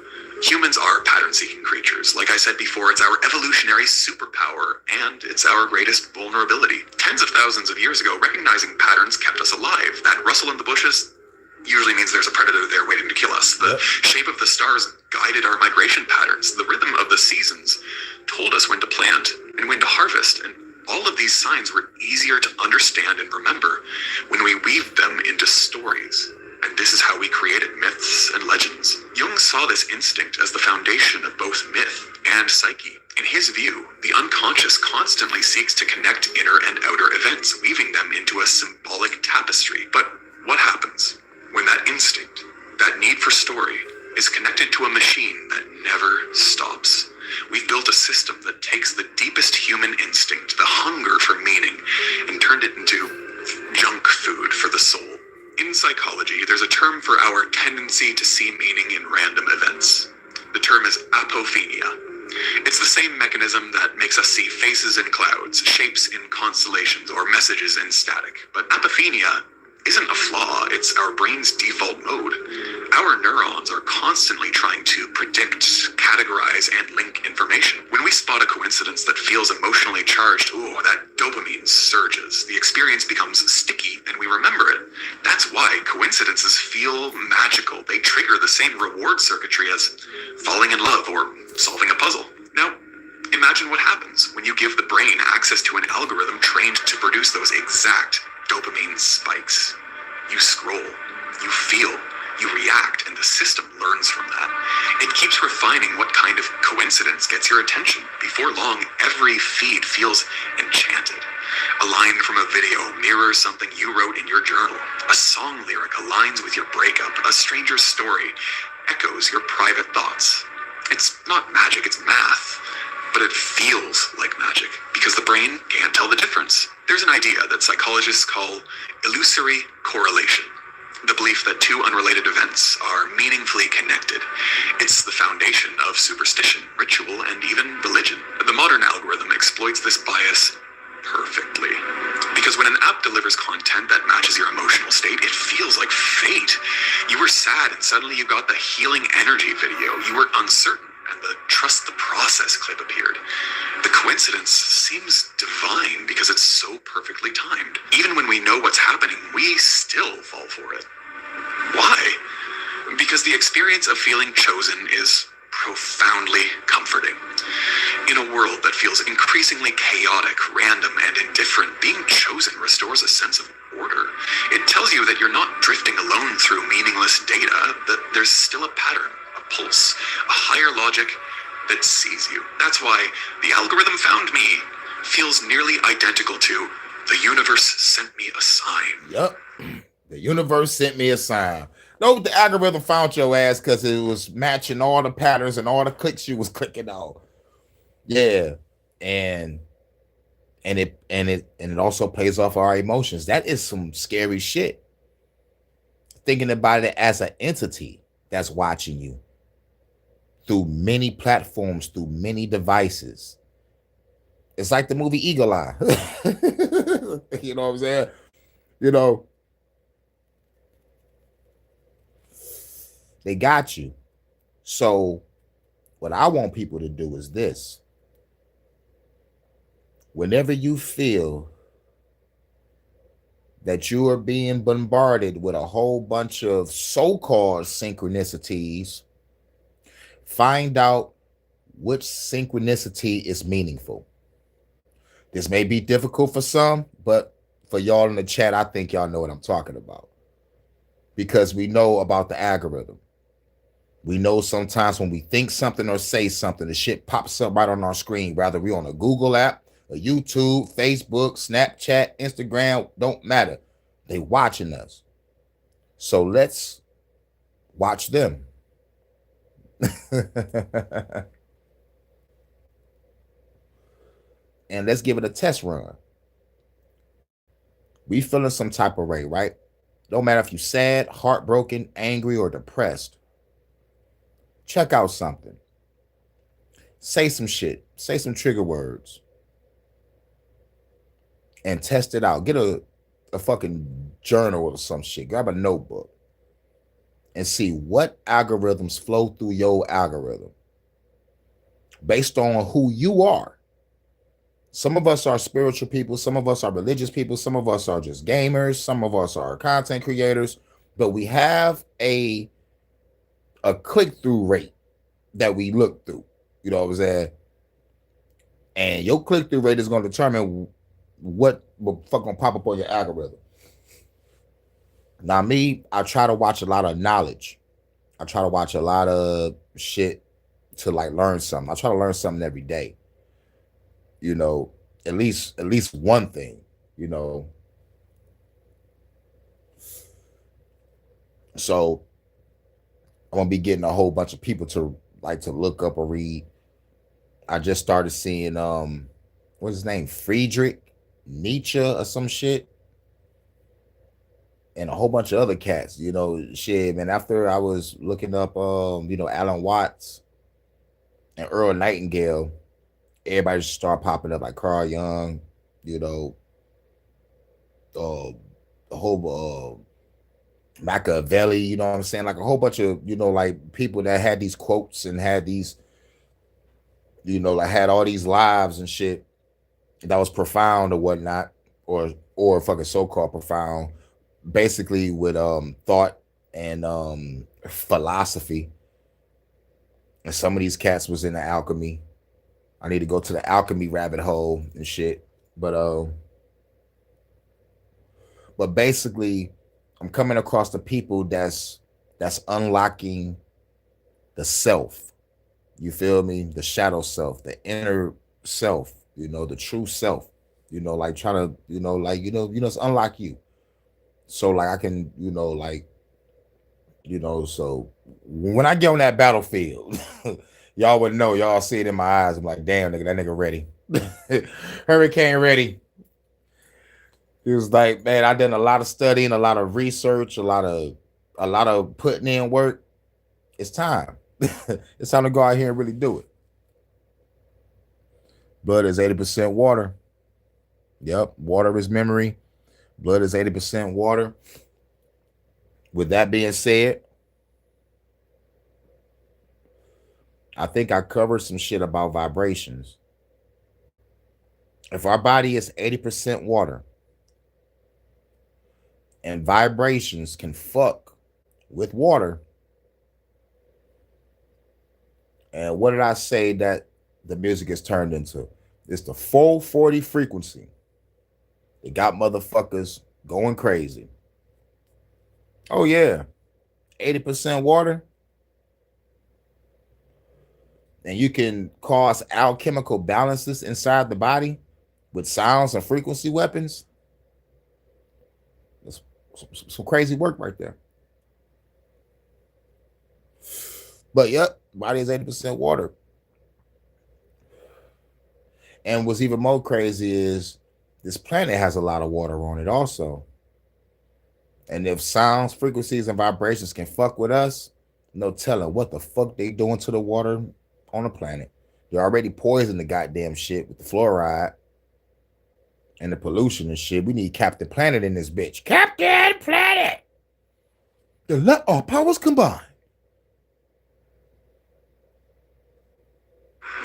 Humans are pattern-seeking creatures. Like I said before, it's our evolutionary superpower, and it's our greatest vulnerability. Tens of thousands of years ago, recognizing patterns kept us alive. That rustle in the bushes usually means there's a predator there waiting to kill us. The shape of the stars guided our migration patterns. The rhythm of the seasons told us when to plant and when to harvest, and all of these signs were easier to understand and remember when we weaved them into stories. And this is how we created myths and legends. Jung saw this instinct as the foundation of both myth and psyche. In his view, the unconscious constantly seeks to connect inner and outer events, weaving them into a symbolic tapestry. But what happens when that instinct, that need for story, is connected to a machine that never stops? We've built a system that takes the deepest human instinct, the hunger for meaning, and turned it into junk food for the soul. In psychology, there's a term for our tendency to see meaning in random events. The term is apophenia. It's the same mechanism that makes us see faces in clouds, shapes in constellations, or messages in static. But apophenia isn't a flaw, it's our brain's default mode. Our neurons are constantly trying to predict, categorize, and link information. When we spot a coincidence that feels emotionally charged, that dopamine surges. The experience becomes sticky, and we remember it. That's why coincidences feel magical. They trigger the same reward circuitry as falling in love or solving a puzzle. Now, imagine what happens when you give the brain access to an algorithm trained to produce those exact dopamine spikes. You scroll, you feel, you react, and the system learns from that. It keeps refining what kind of coincidence gets your attention. Before long, every feed feels enchanted. A line from a video mirrors something you wrote in your journal. A song lyric aligns with your breakup. A stranger's story echoes your private thoughts. It's not magic, it's math. But it feels like magic because the brain can't tell the difference. There's an idea that psychologists call illusory correlation, the belief that two unrelated events are meaningfully connected. It's the foundation of superstition, ritual, and even religion. The modern algorithm exploits this bias perfectly. Because when an app delivers content that matches your emotional state, it feels like fate. You were sad and suddenly you got the healing energy video. You were uncertain and the trust the process clip appeared. The coincidence seems divine because it's so perfectly timed. Even when we know what's happening, we still fall for it. Why? Because the experience of feeling chosen is profoundly comforting. In a world that feels increasingly chaotic, random, and indifferent, being chosen restores a sense of order. It tells you that you're not drifting alone through meaningless data, that there's still a pattern, a pulse, a higher logic that sees you. That's why the algorithm found me feels nearly identical to the universe sent me a sign. Yep. The universe sent me a sign. No, the algorithm found your ass because it was matching all the patterns and all the clicks you was clicking on. Yeah. And it also plays off our emotions. That is some scary shit. Thinking about it as an entity that's watching you through many platforms, through many devices. It's like the movie Eagle Eye. You know what I'm saying? You know, they got you. So what I want people to do is this. Whenever you feel that you are being bombarded with a whole bunch of so-called synchronicities, find out which synchronicity is meaningful. This may be difficult for some, but for y'all in the chat, I think y'all know what I'm talking about. Because we know about the algorithm. We know sometimes when we think something or say something, the shit pops up right on our screen, whether we're on a Google app, a YouTube, Facebook, Snapchat, Instagram, don't matter. They watching us. So let's watch them. And let's give it a test run. We feeling some type of way, right? Don't matter if you sad, heartbroken, angry, or depressed. Check out something. Say some shit. Say some trigger words. And test it out. Get a fucking journal or some shit. Grab a notebook. And see what algorithms flow through your algorithm based on who you are. Some of us are spiritual people, some of us are religious people, some of us are just gamers, some of us are content creators, but we have a click-through rate that we look through. You know what I'm saying? And your click-through rate is going to determine what will fuck gonna pop up on your algorithm. Now, me, I try to watch a lot of knowledge. I try to watch a lot of shit to like learn something. I try to learn something every day. You know, at least one thing, you know. So I'm gonna be getting a whole bunch of people to like to look up or read. I just started seeing what's his name? Friedrich Nietzsche or some shit. And a whole bunch of other cats, you know, shit, man. After I was looking up you know, Alan Watts and Earl Nightingale, everybody just started popping up like Carl Jung, you know, the whole Machiavelli, you know what I'm saying? Like a whole bunch of, you know, like people that had these quotes and had these, you know, like had all these lives and shit that was profound or whatnot, or fucking so-called profound, basically with thought and philosophy. And some of these cats was in the alchemy. I need to go to the alchemy rabbit hole and shit. But basically I'm coming across the people that's unlocking the self. You feel me? The shadow self, the inner self, you know, the true self. You know, like trying to, you know, like, it's unlock you. So like I can, you know, like, you know, so when I get on that battlefield, y'all would know, y'all see it in my eyes. I'm like, damn, nigga, that nigga ready. Hurricane ready. He was like, man, I done a lot of studying, a lot of research, a lot of putting in work. It's time. It's time to go out here and really do it. Blood is 80% water. Yep, water is memory. Blood is 80% water. With that being said, I think I covered some shit about vibrations. If our body is 80% water and vibrations can fuck with water, and what did I say that the music is turned into? It's the 440 frequency. It got motherfuckers going crazy. Oh yeah, 80% water. And you can cause alchemical balances inside the body with sounds and frequency weapons. That's some crazy work right there. But yep, body is 80% water. And what's even more crazy is this planet has a lot of water on it also. And if sounds, frequencies, and vibrations can fuck with us, no telling what the fuck they doing to the water on the planet. They're already poisoning the goddamn shit with the fluoride and the pollution and shit. We need Captain Planet in this bitch. Captain Planet! Then let our powers combine.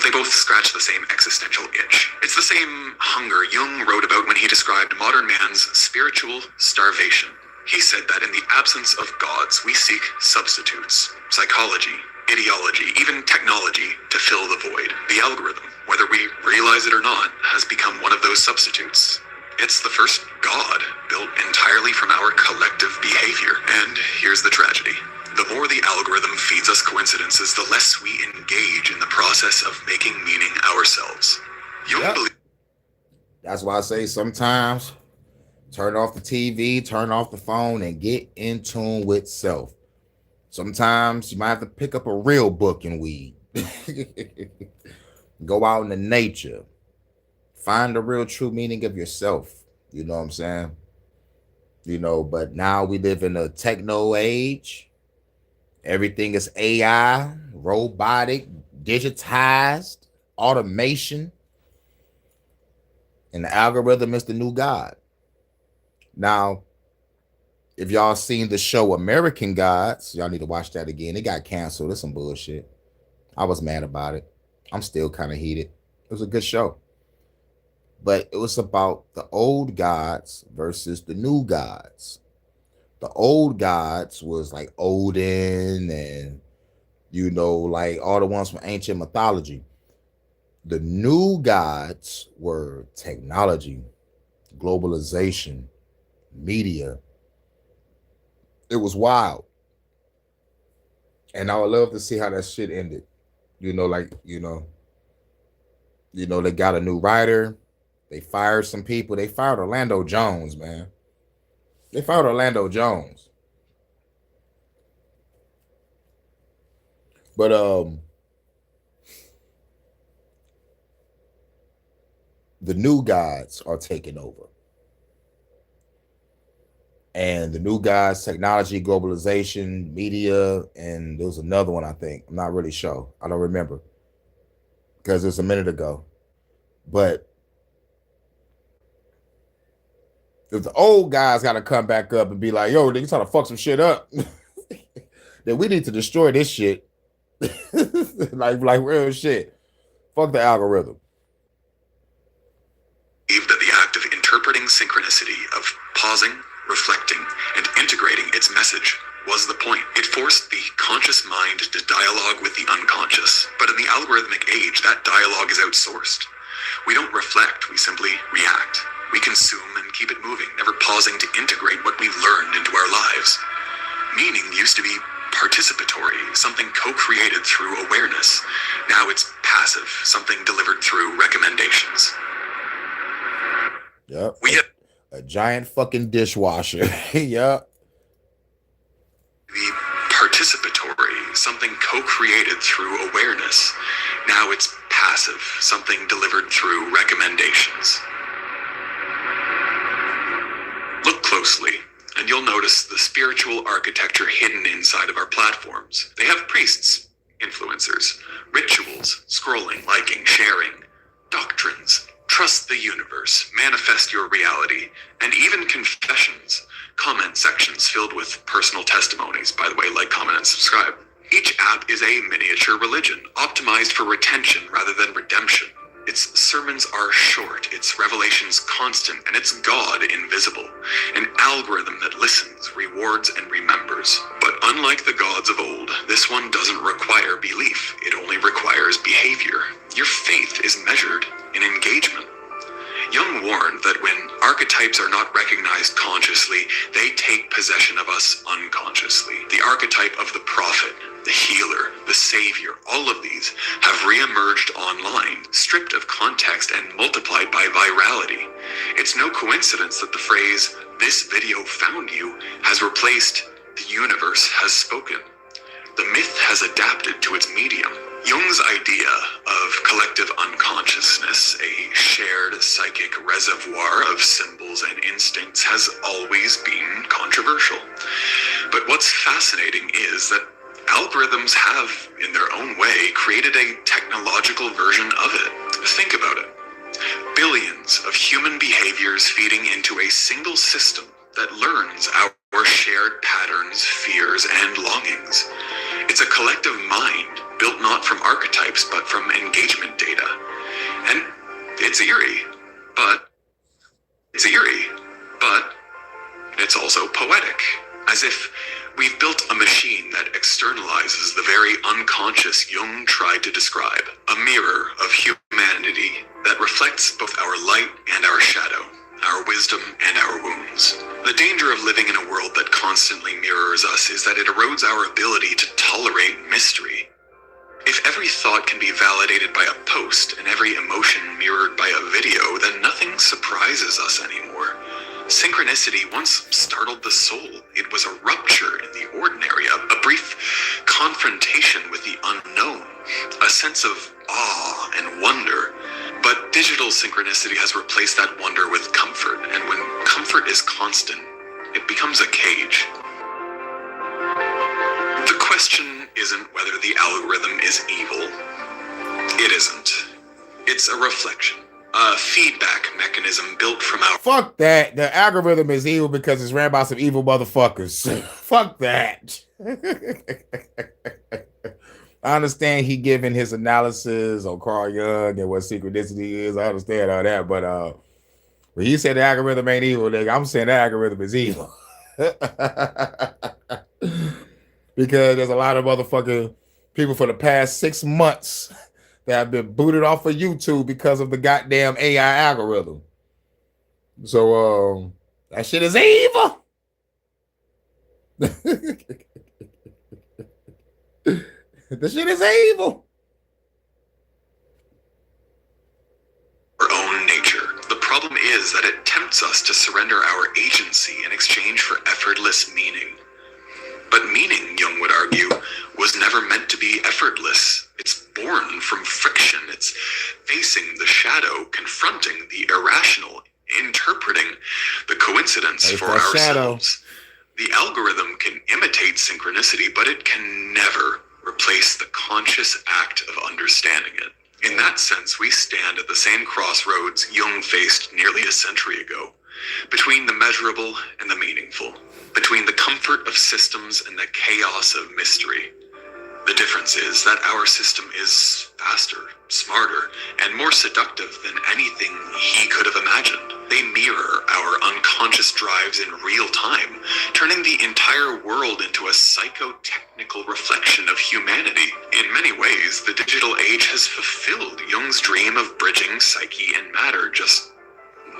They both scratch the same existential itch. It's the same hunger Jung wrote about when he described modern man's spiritual starvation. He said that in the absence of gods, we seek substitutes, psychology, ideology, even technology to fill the void. The algorithm, whether we realize it or not, has become one of those substitutes. It's the first god built entirely from our collective behavior. And here's the tragedy. The more the algorithm feeds us coincidences, the less we engage in the process of making meaning ourselves. Yep. That's why I say sometimes Turn off the TV, turn off the phone, and get in tune with self. Sometimes you might have to pick up a real book and read. Go out into nature. Find the real true meaning of yourself. You know what I'm saying? But now we live in a techno age. Everything is AI, robotic, digitized, automation, and the algorithm is the new God. Now, if y'all seen the show American Gods, y'all need to watch that again. It got canceled. It's some bullshit. I was mad about it. I'm still kind of heated. It was a good show. But it was about the old gods versus the new gods. The old gods was like Odin and, like all the ones from ancient mythology. The new gods were technology, globalization, media. It was wild. And I would love to see how that shit ended. They got a new writer. They fired some people. They fired Orlando Jones, man. They fired Orlando Jones. But the new gods are taking over. And the new guys, technology, globalization, media, and there was another one, I think. I'm not really sure. I don't remember because it was a minute ago. But if the old guys got to come back up and be like, yo, they trying to fuck some shit up, then we need to destroy this shit. like real shit. Fuck the algorithm. That the act of interpreting synchronicity, of pausing, reflecting, and integrating its message was the point. It forced the conscious mind to dialogue with the unconscious. But in the algorithmic age, that dialogue is outsourced. We don't reflect, we simply react. We consume and keep it moving, never pausing to integrate what we've learned into our lives. Meaning used to be participatory, something co-created through awareness. Now it's passive, something delivered through recommendations. Yep. A giant fucking dishwasher. Yep. The participatory, something co-created through awareness. Now it's passive, something delivered through recommendations. Look closely, and you'll notice the spiritual architecture hidden inside of our platforms. They have priests, influencers, rituals, scrolling, liking, sharing, doctrines, trust the universe, manifest your reality, and even confessions, comment sections filled with personal testimonies. By the way, like, comment, and subscribe. Each app is a miniature religion, optimized for retention rather than redemption. Its sermons are short, its revelations constant, and its God invisible. An algorithm that listens, rewards, and remembers. But unlike the gods of old, this one doesn't require belief. It only requires behavior. Your faith is measured in engagement. Jung warned that when archetypes are not recognized consciously, they take possession of us unconsciously. The archetype of the prophet, the healer, the savior, all of these have re-emerged online, stripped of context and multiplied by virality. It's no coincidence that the phrase, "this video found you," has replaced "the universe has spoken." The myth has adapted to its medium. Jung's idea of collective unconsciousness, a shared psychic reservoir of symbols and instincts, has always been controversial. But what's fascinating is that algorithms have, in their own way, created a technological version of it. Think about it. Billions of human behaviors feeding into a single system that learns our shared patterns, fears, and longings. It's a collective mind built not from archetypes, but from engagement data. And it's eerie, but it's also poetic, as if we've built a machine that externalizes the very unconscious Jung tried to describe, a mirror of humanity that reflects both our light and our shadow, our wisdom and our wounds. The danger of living in a world that constantly mirrors us is that it erodes our ability to tolerate mystery. If every thought can be validated by a post and every emotion mirrored by a video, then nothing surprises us anymore. Synchronicity once startled the soul. It was a rupture in the ordinary, a brief confrontation with the unknown, a sense of awe and wonder. But digital synchronicity has replaced that wonder with comfort, and when comfort is constant, it becomes a cage. The question isn't whether the algorithm is evil. It isn't. It's a reflection. A feedback mechanism built from our... Fuck that. The algorithm is evil because it's ran by some evil motherfuckers. Fuck that. I understand he giving his analysis on Carl Jung and what synchronicity is. I understand all that. But when he said the algorithm ain't evil, nigga, I'm saying the algorithm is evil. Because there's a lot of motherfucking people for the past 6 months that have been booted off of YouTube because of the goddamn AI algorithm. So that shit is evil. This shit is evil. Our own nature. The problem is that it tempts us to surrender our agency in exchange for effortless meaning. But meaning, Jung would argue, was never meant to be effortless. It's born from friction. It's facing the shadow, confronting the irrational, interpreting the coincidence for ourselves. The algorithm can imitate synchronicity, but it can never replace the conscious act of understanding it. In that sense, we stand at the same crossroads Jung faced nearly a century ago, between the measurable and the meaningful, between the comfort of systems and the chaos of mystery. The difference is that our system is faster, smarter, and more seductive than anything he could have imagined. They mirror our unconscious drives in real time, turning the entire world into a psychotechnical reflection of humanity. In many ways, the digital age has fulfilled Jung's dream of bridging psyche and matter, just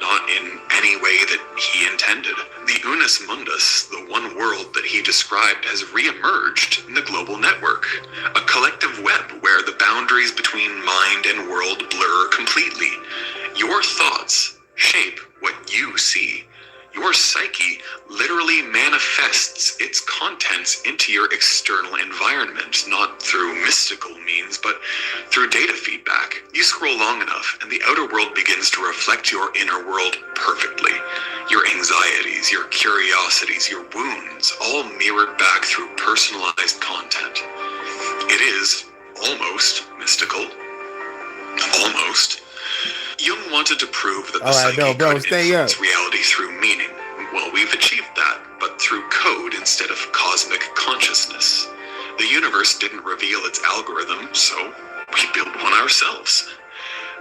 not in any way that he intended. The unus mundus, the one world that he described, has re-emerged in the global network, a collective web where the boundaries between mind and world blur completely. Your thoughts shape what you see. Your psyche literally manifests its contents into your external environment, not through mystical means, but through data feedback. You scroll long enough, and the outer world begins to reflect your inner world perfectly. Your anxieties, your curiosities, your wounds, all mirrored back through personalized content. It is almost mystical. Almost. Jung wanted to prove that the psyche could influence reality through meaning. Well, we've achieved that, but through code instead of cosmic consciousness. The universe didn't reveal its algorithm, so we built one ourselves.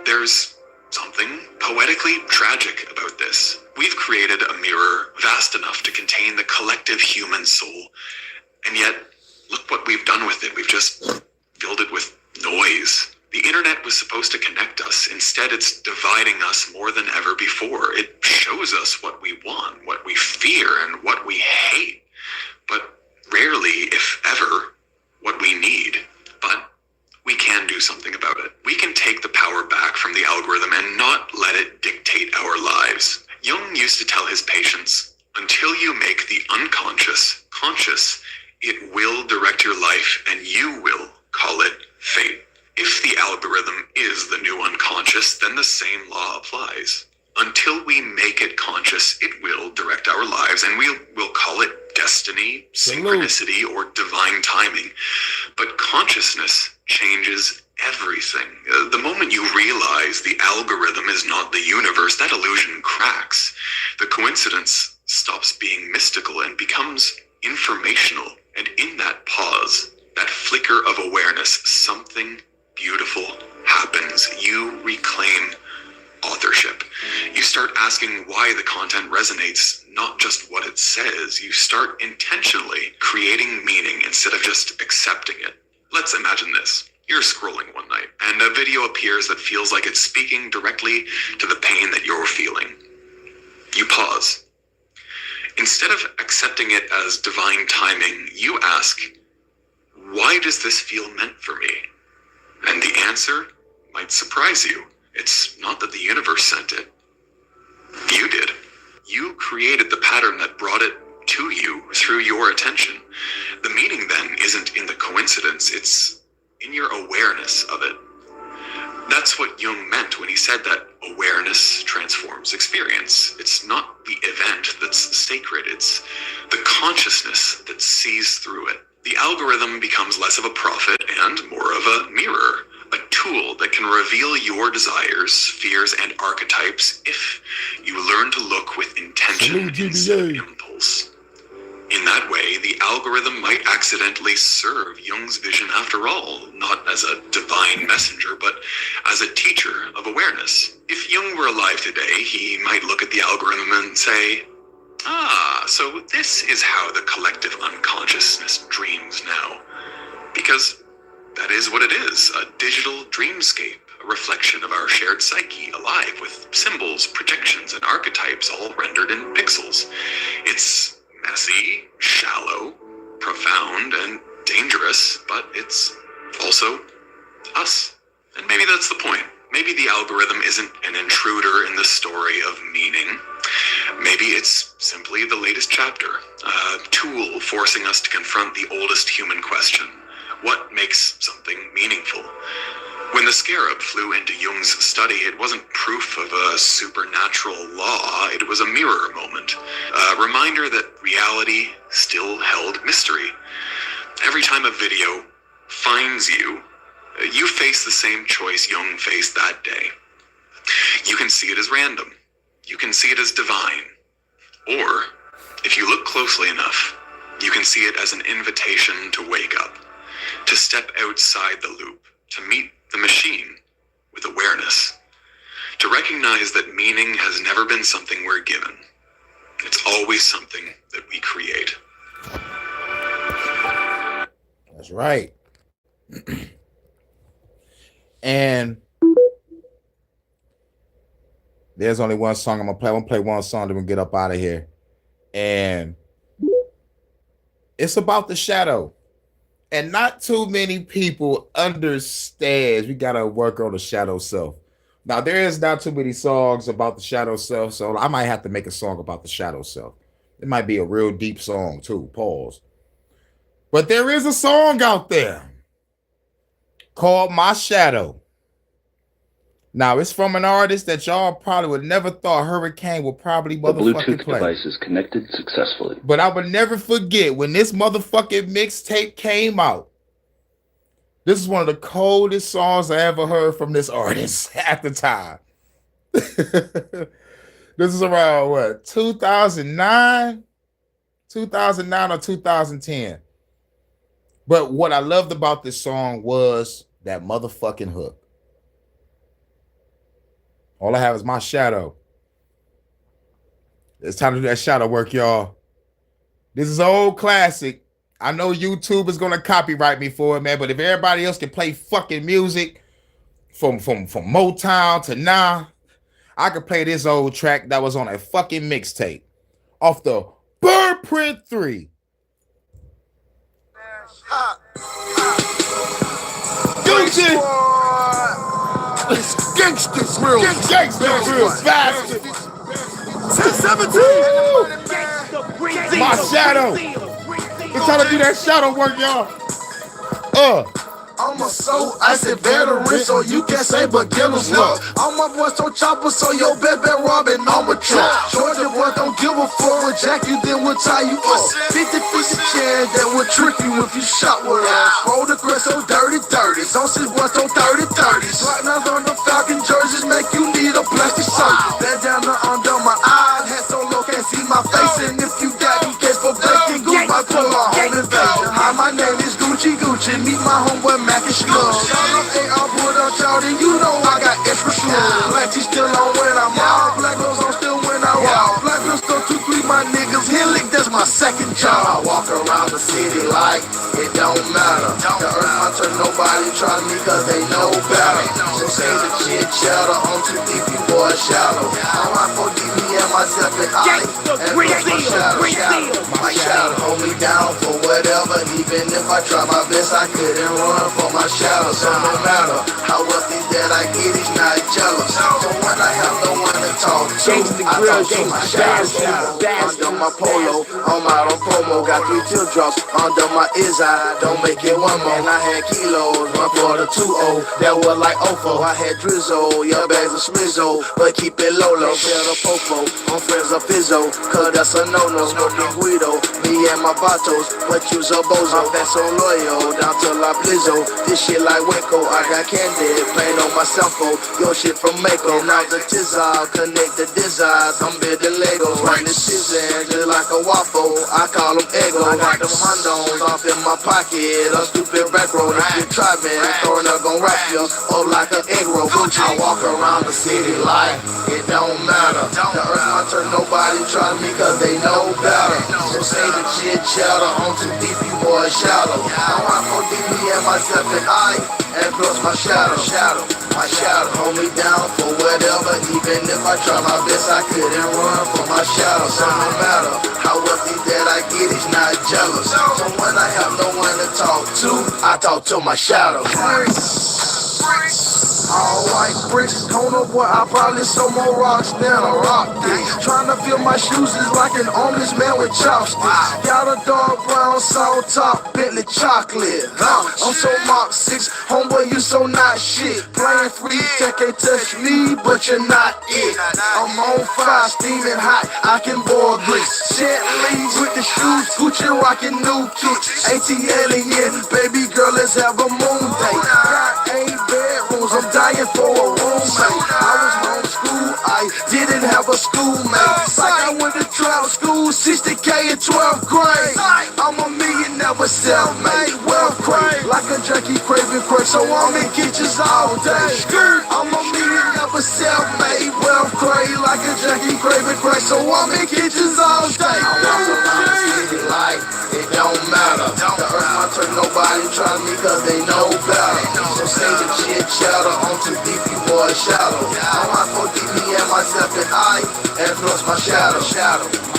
There's something poetically tragic about this. We've created a mirror vast enough to contain the collective human soul, and yet, look what we've done with it. We've just filled it with noise. The internet was supposed to connect us. Instead, it's dividing us more than ever before. It shows us what we want, what we fear, and what we hate. But rarely, if ever, what we need. But we can do something about it. We can take the power back from the algorithm and not let it dictate our lives. Jung used to tell his patients, until you make the unconscious conscious, it will direct your life and you will call it fate. If the algorithm is the new unconscious, then the same law applies. Until we make it conscious, it will direct our lives, and we'll call it destiny, synchronicity, or divine timing. But consciousness changes everything. The moment you realize the algorithm is not the universe, that illusion cracks. The coincidence stops being mystical and becomes informational. And in that pause, that flicker of awareness, something beautiful happens. You reclaim authorship. You start asking why the content resonates, not just what it says. You start intentionally creating meaning instead of just accepting it. Let's imagine this. You're scrolling one night, and a video appears that feels like it's speaking directly to the pain that you're feeling. You pause. Instead of accepting it as divine timing, you ask, why does this feel meant for me? And the answer might surprise you. It's not that the universe sent it. You did. You created the pattern that brought it to you through your attention. The meaning then isn't in the coincidence, it's in your awareness of it. That's what Jung meant when he said that awareness transforms experience. It's not the event that's sacred, it's the consciousness that sees through it. The algorithm becomes less of a prophet and more of a mirror, a tool that can reveal your desires, fears, and archetypes if you learn to look with intention instead of impulse. In that way, the algorithm might accidentally serve Jung's vision after all, not as a divine messenger, but as a teacher of awareness. If Jung were alive today, he might look at the algorithm and say, so this is how the collective unconsciousness dreams now. Because that is what it is, a digital dreamscape, a reflection of our shared psyche, alive with symbols, projections, and archetypes all rendered in pixels. It's messy, shallow, profound, and dangerous, but it's also us. And maybe that's the point. Maybe the algorithm isn't an intruder in the story of meaning. Maybe it's simply the latest chapter, a tool forcing us to confront the oldest human question. What makes something meaningful? When the scarab flew into Jung's study, it wasn't proof of a supernatural law, it was a mirror moment, a reminder that reality still held mystery. Every time a video finds you, you face the same choice Jung faced that day. You can see it as random, you can see it as divine, or, if you look closely enough, you can see it as an invitation to wake up, to step outside the loop, to meet the machine with awareness, to recognize that meaning has never been something we're given. It's always something that we create. That's right. And there's only one song I'm gonna play. I'm gonna play one song, then we'll get up out of here. And it's about the shadow. And not too many people understand we gotta work on the shadow self. Now, there is not too many songs about the shadow self, so I might have to make a song about the shadow self. It might be a real deep song too, pause. But there is a song out there called My Shadow. Now, it's from an artist that y'all probably would never thought Hurricane would probably motherfucking play. The Bluetooth device is connected successfully. But I would never forget when this motherfucking mixtape came out. This is one of the coldest songs I ever heard from this artist at the time. This is around what, 2009? 2009 or 2010. But what I loved about this song was that motherfucking hook. All I have is my shadow. It's time to do that shadow work, y'all. This is an old classic. I know YouTube is gonna copyright me for it, man. But if everybody else can play fucking music from Motown to now, I could play this old track that was on a fucking mixtape off the Birdprint 3. Gucci. It's gangsters real. Gangsters real fast. 1017. My shadow. It's time to do that shadow work, y'all. I'm a so icy veteran, so you can't say beginner's luck. All my boys so chopper, so your best bet robbing on my truck. Georgia boys don't give a fuck when Jack you, then we'll tie you up. 50-50 chance that will trick you if you shot with us. Roll the grass so dirty. Don't see boys so 30-30s. Lightnings on the Falcon jerseys make you need a plastic surgeon. That down the under my eyes, head so low can't see my face. And if you got me case for bacon, go my pull on home invasion. Hi, my name is Gucci. Meet my homeboy Mac and Scrub. Shout out AR, put up shouting, you know I got extra slug. Black T still on when I'm out. Black nose on still when I walk. Black pistol 2-3, my niggas Hillick, that's my second job. I walk around the city like it don't matter. The earth my turn, nobody try me cause they know better. So say the shit chatter, I'm too deep, you boy shallow. I'm out for DB and myself and I. And my shadow hold me down for whatever. Even if I try my best, I couldn't run for my shadow. So no matter how wealthy that I get, he's not jealous. So when I have no one to to talk to. I talk to my shadow. Under my polo, I'm out on promo. Got 3 teardrops under my eye. Don't make it one more. And I had kilos, 1 for the 2-0. That was like Ofo. I had drizzle, your bags of smizzo, but keep it low. Tell the popo, I'm friends of Fizzo, cause that's a no-no. Smoking Guido, me and my vatos, but you's a bozo. I'm so loyal, down to La Blizzo. This shit like Waco, I got candy, plain on my cell phone. Your shit from Mako, now the Tizal, connect the desires. I'm building Legos, right the season, just like a waffle. I call them Eggo. I got them Hondos off in my pocket, a stupid back road. If you try me, throwing up gon' wrap you up like an egg roll. I walk around the city like it don't matter. The earth my turn, nobody try me cause they know better. So say the shit chatter, I'm too deep, you boys shallow. I want for deep, me and myself and I, and plus my shadow. My shadow hold me down for whatever. Even if I try my best, I couldn't run from my shadow. So no matter how wealthy that I get, it's not jealous. So when I have no one to talk to, I talk to my shadow. All white bricks, corner boy, I probably sold more rocks than a rock dick. Trying to fill my shoes is like an homeless man with chopsticks. Got a dark brown salt top, Bentley chocolate. I'm so Mark 6, homeboy, you so not shit. Playing free, tech can't touch me, but you're not it. I'm on fire, steaming hot, I can boil grits. Jet leaves with the shoes, Gucci rocking new kicks. ATL in, baby girl, let's have a moon day. Got 8 bedrooms, I'm dying for a roommate. I was homeschooled, I didn't have a schoolmate. Like I went to travel school, 60K in 12th grade. I'm a millionaire but self-made, wealth crave. Like a junkie craving crack, so I'm in kitchens all day. I'm a millionaire but self-made, wealth crave. Like a junkie craving crack, so I'm in kitchens all day. I walk around the city like it don't matter. The earth my turn, nobody try me cause they know better. So say the shit chatter, I'm too deep, you boys shallow. I'm out for deep, me and myself and I, and plus my shadow.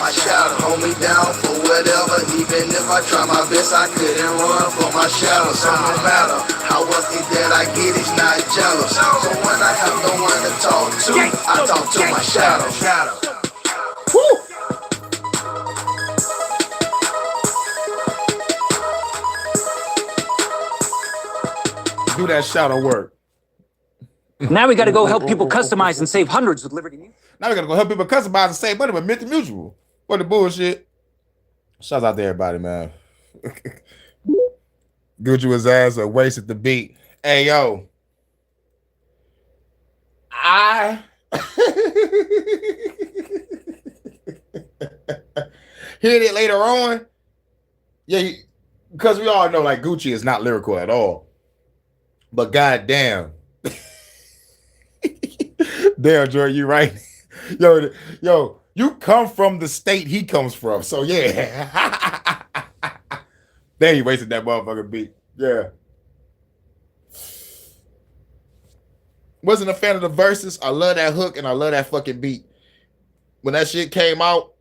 My shadow hold me down for whatever. Even if I try my best, I couldn't run from my shadow. So no matter how wealthy that I get, it's not jealous. So when I have no one to talk to, I talk to my shadow. Woo! Do that shadow work. Now we got to go help people customize and save hundreds with Liberty Mutual. Now we got to go help people customize and save money with Liberty Mutual. What the bullshit? Shout out to everybody, man. Gucci was ass or wasted the beat. Hey, yo. I heard it later on. Yeah, because we all know like Gucci is not lyrical at all. But goddamn. Damn, Jordan, you right. Yo, you come from the state he comes from. So yeah. Then he wasted that motherfucking beat. Yeah. Wasn't a fan of the verses. I love that hook and I love that fucking beat. When that shit came out,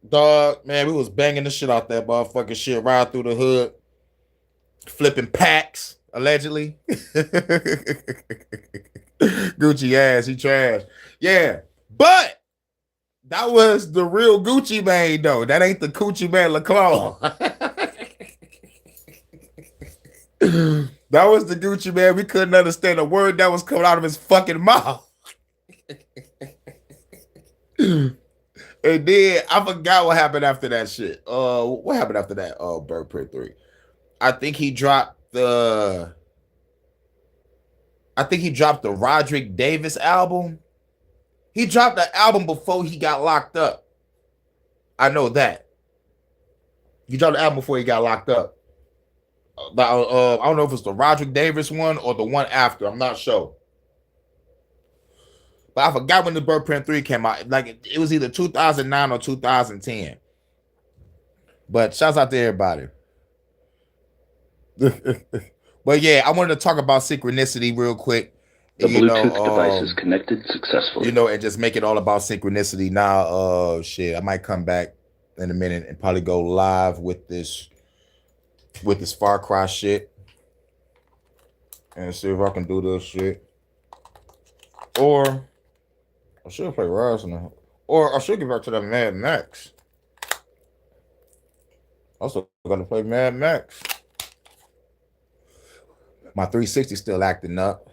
dog, man, we was banging the shit out that motherfucking shit right through the hood. Flipping packs, allegedly. Gucci ass, he trash. Yeah, but that was the real Gucci Mane, though. That ain't the Gucci Mane LaClaw. That was the Gucci Mane. We couldn't understand a word that was coming out of his fucking mouth. And then I forgot what happened after that shit. What happened after that? Bird Print 3. I think he dropped the Roderick Davis album. He dropped the album before he got locked up. I know that. He dropped the album before he got locked up. I don't know if it's the Roderick Davis one or the one after. I'm not sure. But I forgot when the Bird Print 3 came out. Like it was either 2009 or 2010. But shouts out to everybody. But yeah, I wanted to talk about synchronicity real quick. The Bluetooth device is connected successfully. And just make it all about synchronicity. Now, shit, I might come back in a minute and probably go live with this Far Cry shit and see if I can do this shit. Or I should play wrestling. Or I should get back to that Mad Max. I also gotta play Mad Max. My 360 still acting up.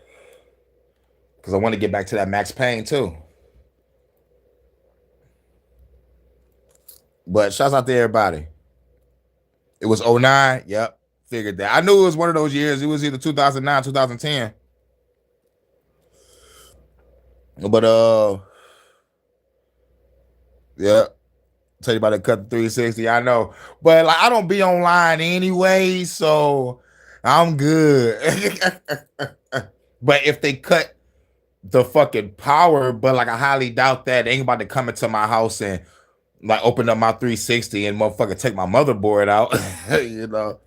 Because I want to get back to that Max Payne too. But shouts out to everybody. It was 09. Yep. Figured that. I knew it was one of those years. It was either 2009, 2010. But yeah. Tell you about the cut the 360. I know. But like I don't be online anyway, so I'm good. But if they cut the fucking power, but like I highly doubt that they ain't about to come into my house and like open up my 360 and motherfucker take my motherboard out, you know.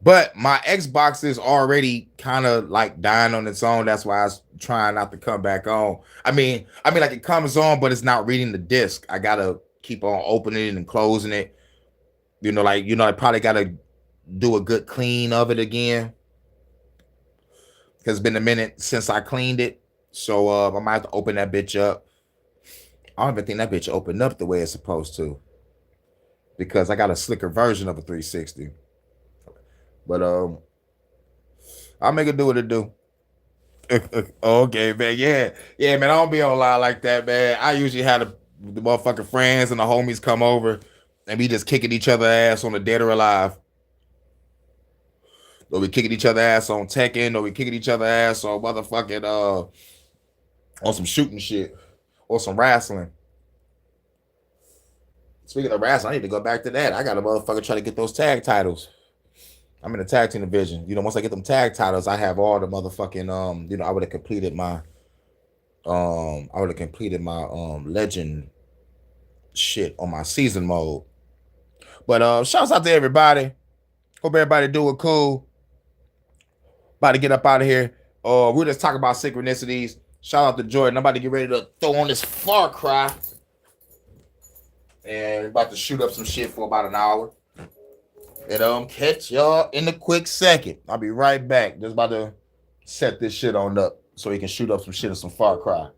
But my Xbox is already kind of like dying on its own. That's why I was trying not to come back on. I mean, like it comes on, but it's not reading the disc. I gotta keep on opening it and closing it. I probably gotta do a good clean of it again. Because it's been a minute since I cleaned it. So I might have to open that bitch up. I don't even think that bitch opened up the way it's supposed to. Because I got a slicker version of a 360. But I'll make it do what it do. Okay, man. Yeah, man. I don't be online like that, man. I usually have the motherfucking friends and the homies come over and we just kicking each other ass on the Dead or Alive. Or we kicking each other ass on Tekken, or we kicking each other ass on motherfucking on some shooting shit. Or some wrestling. Speaking of wrestling, I need to go back to that. I got a motherfucker try to get those tag titles. I'm in the tag team division. Once I get them tag titles, I have all the motherfucking I would have completed my legend shit on my season mode. But shouts out to everybody. Hope everybody doing cool. About to get up out of here. We'll just talk about synchronicities. Shout out to Jordan. I'm about to get ready to throw on this Far Cry. And about to shoot up some shit for about an hour. And catch y'all in a quick second. I'll be right back. Just about to set this shit on up so he can shoot up some shit of some Far Cry.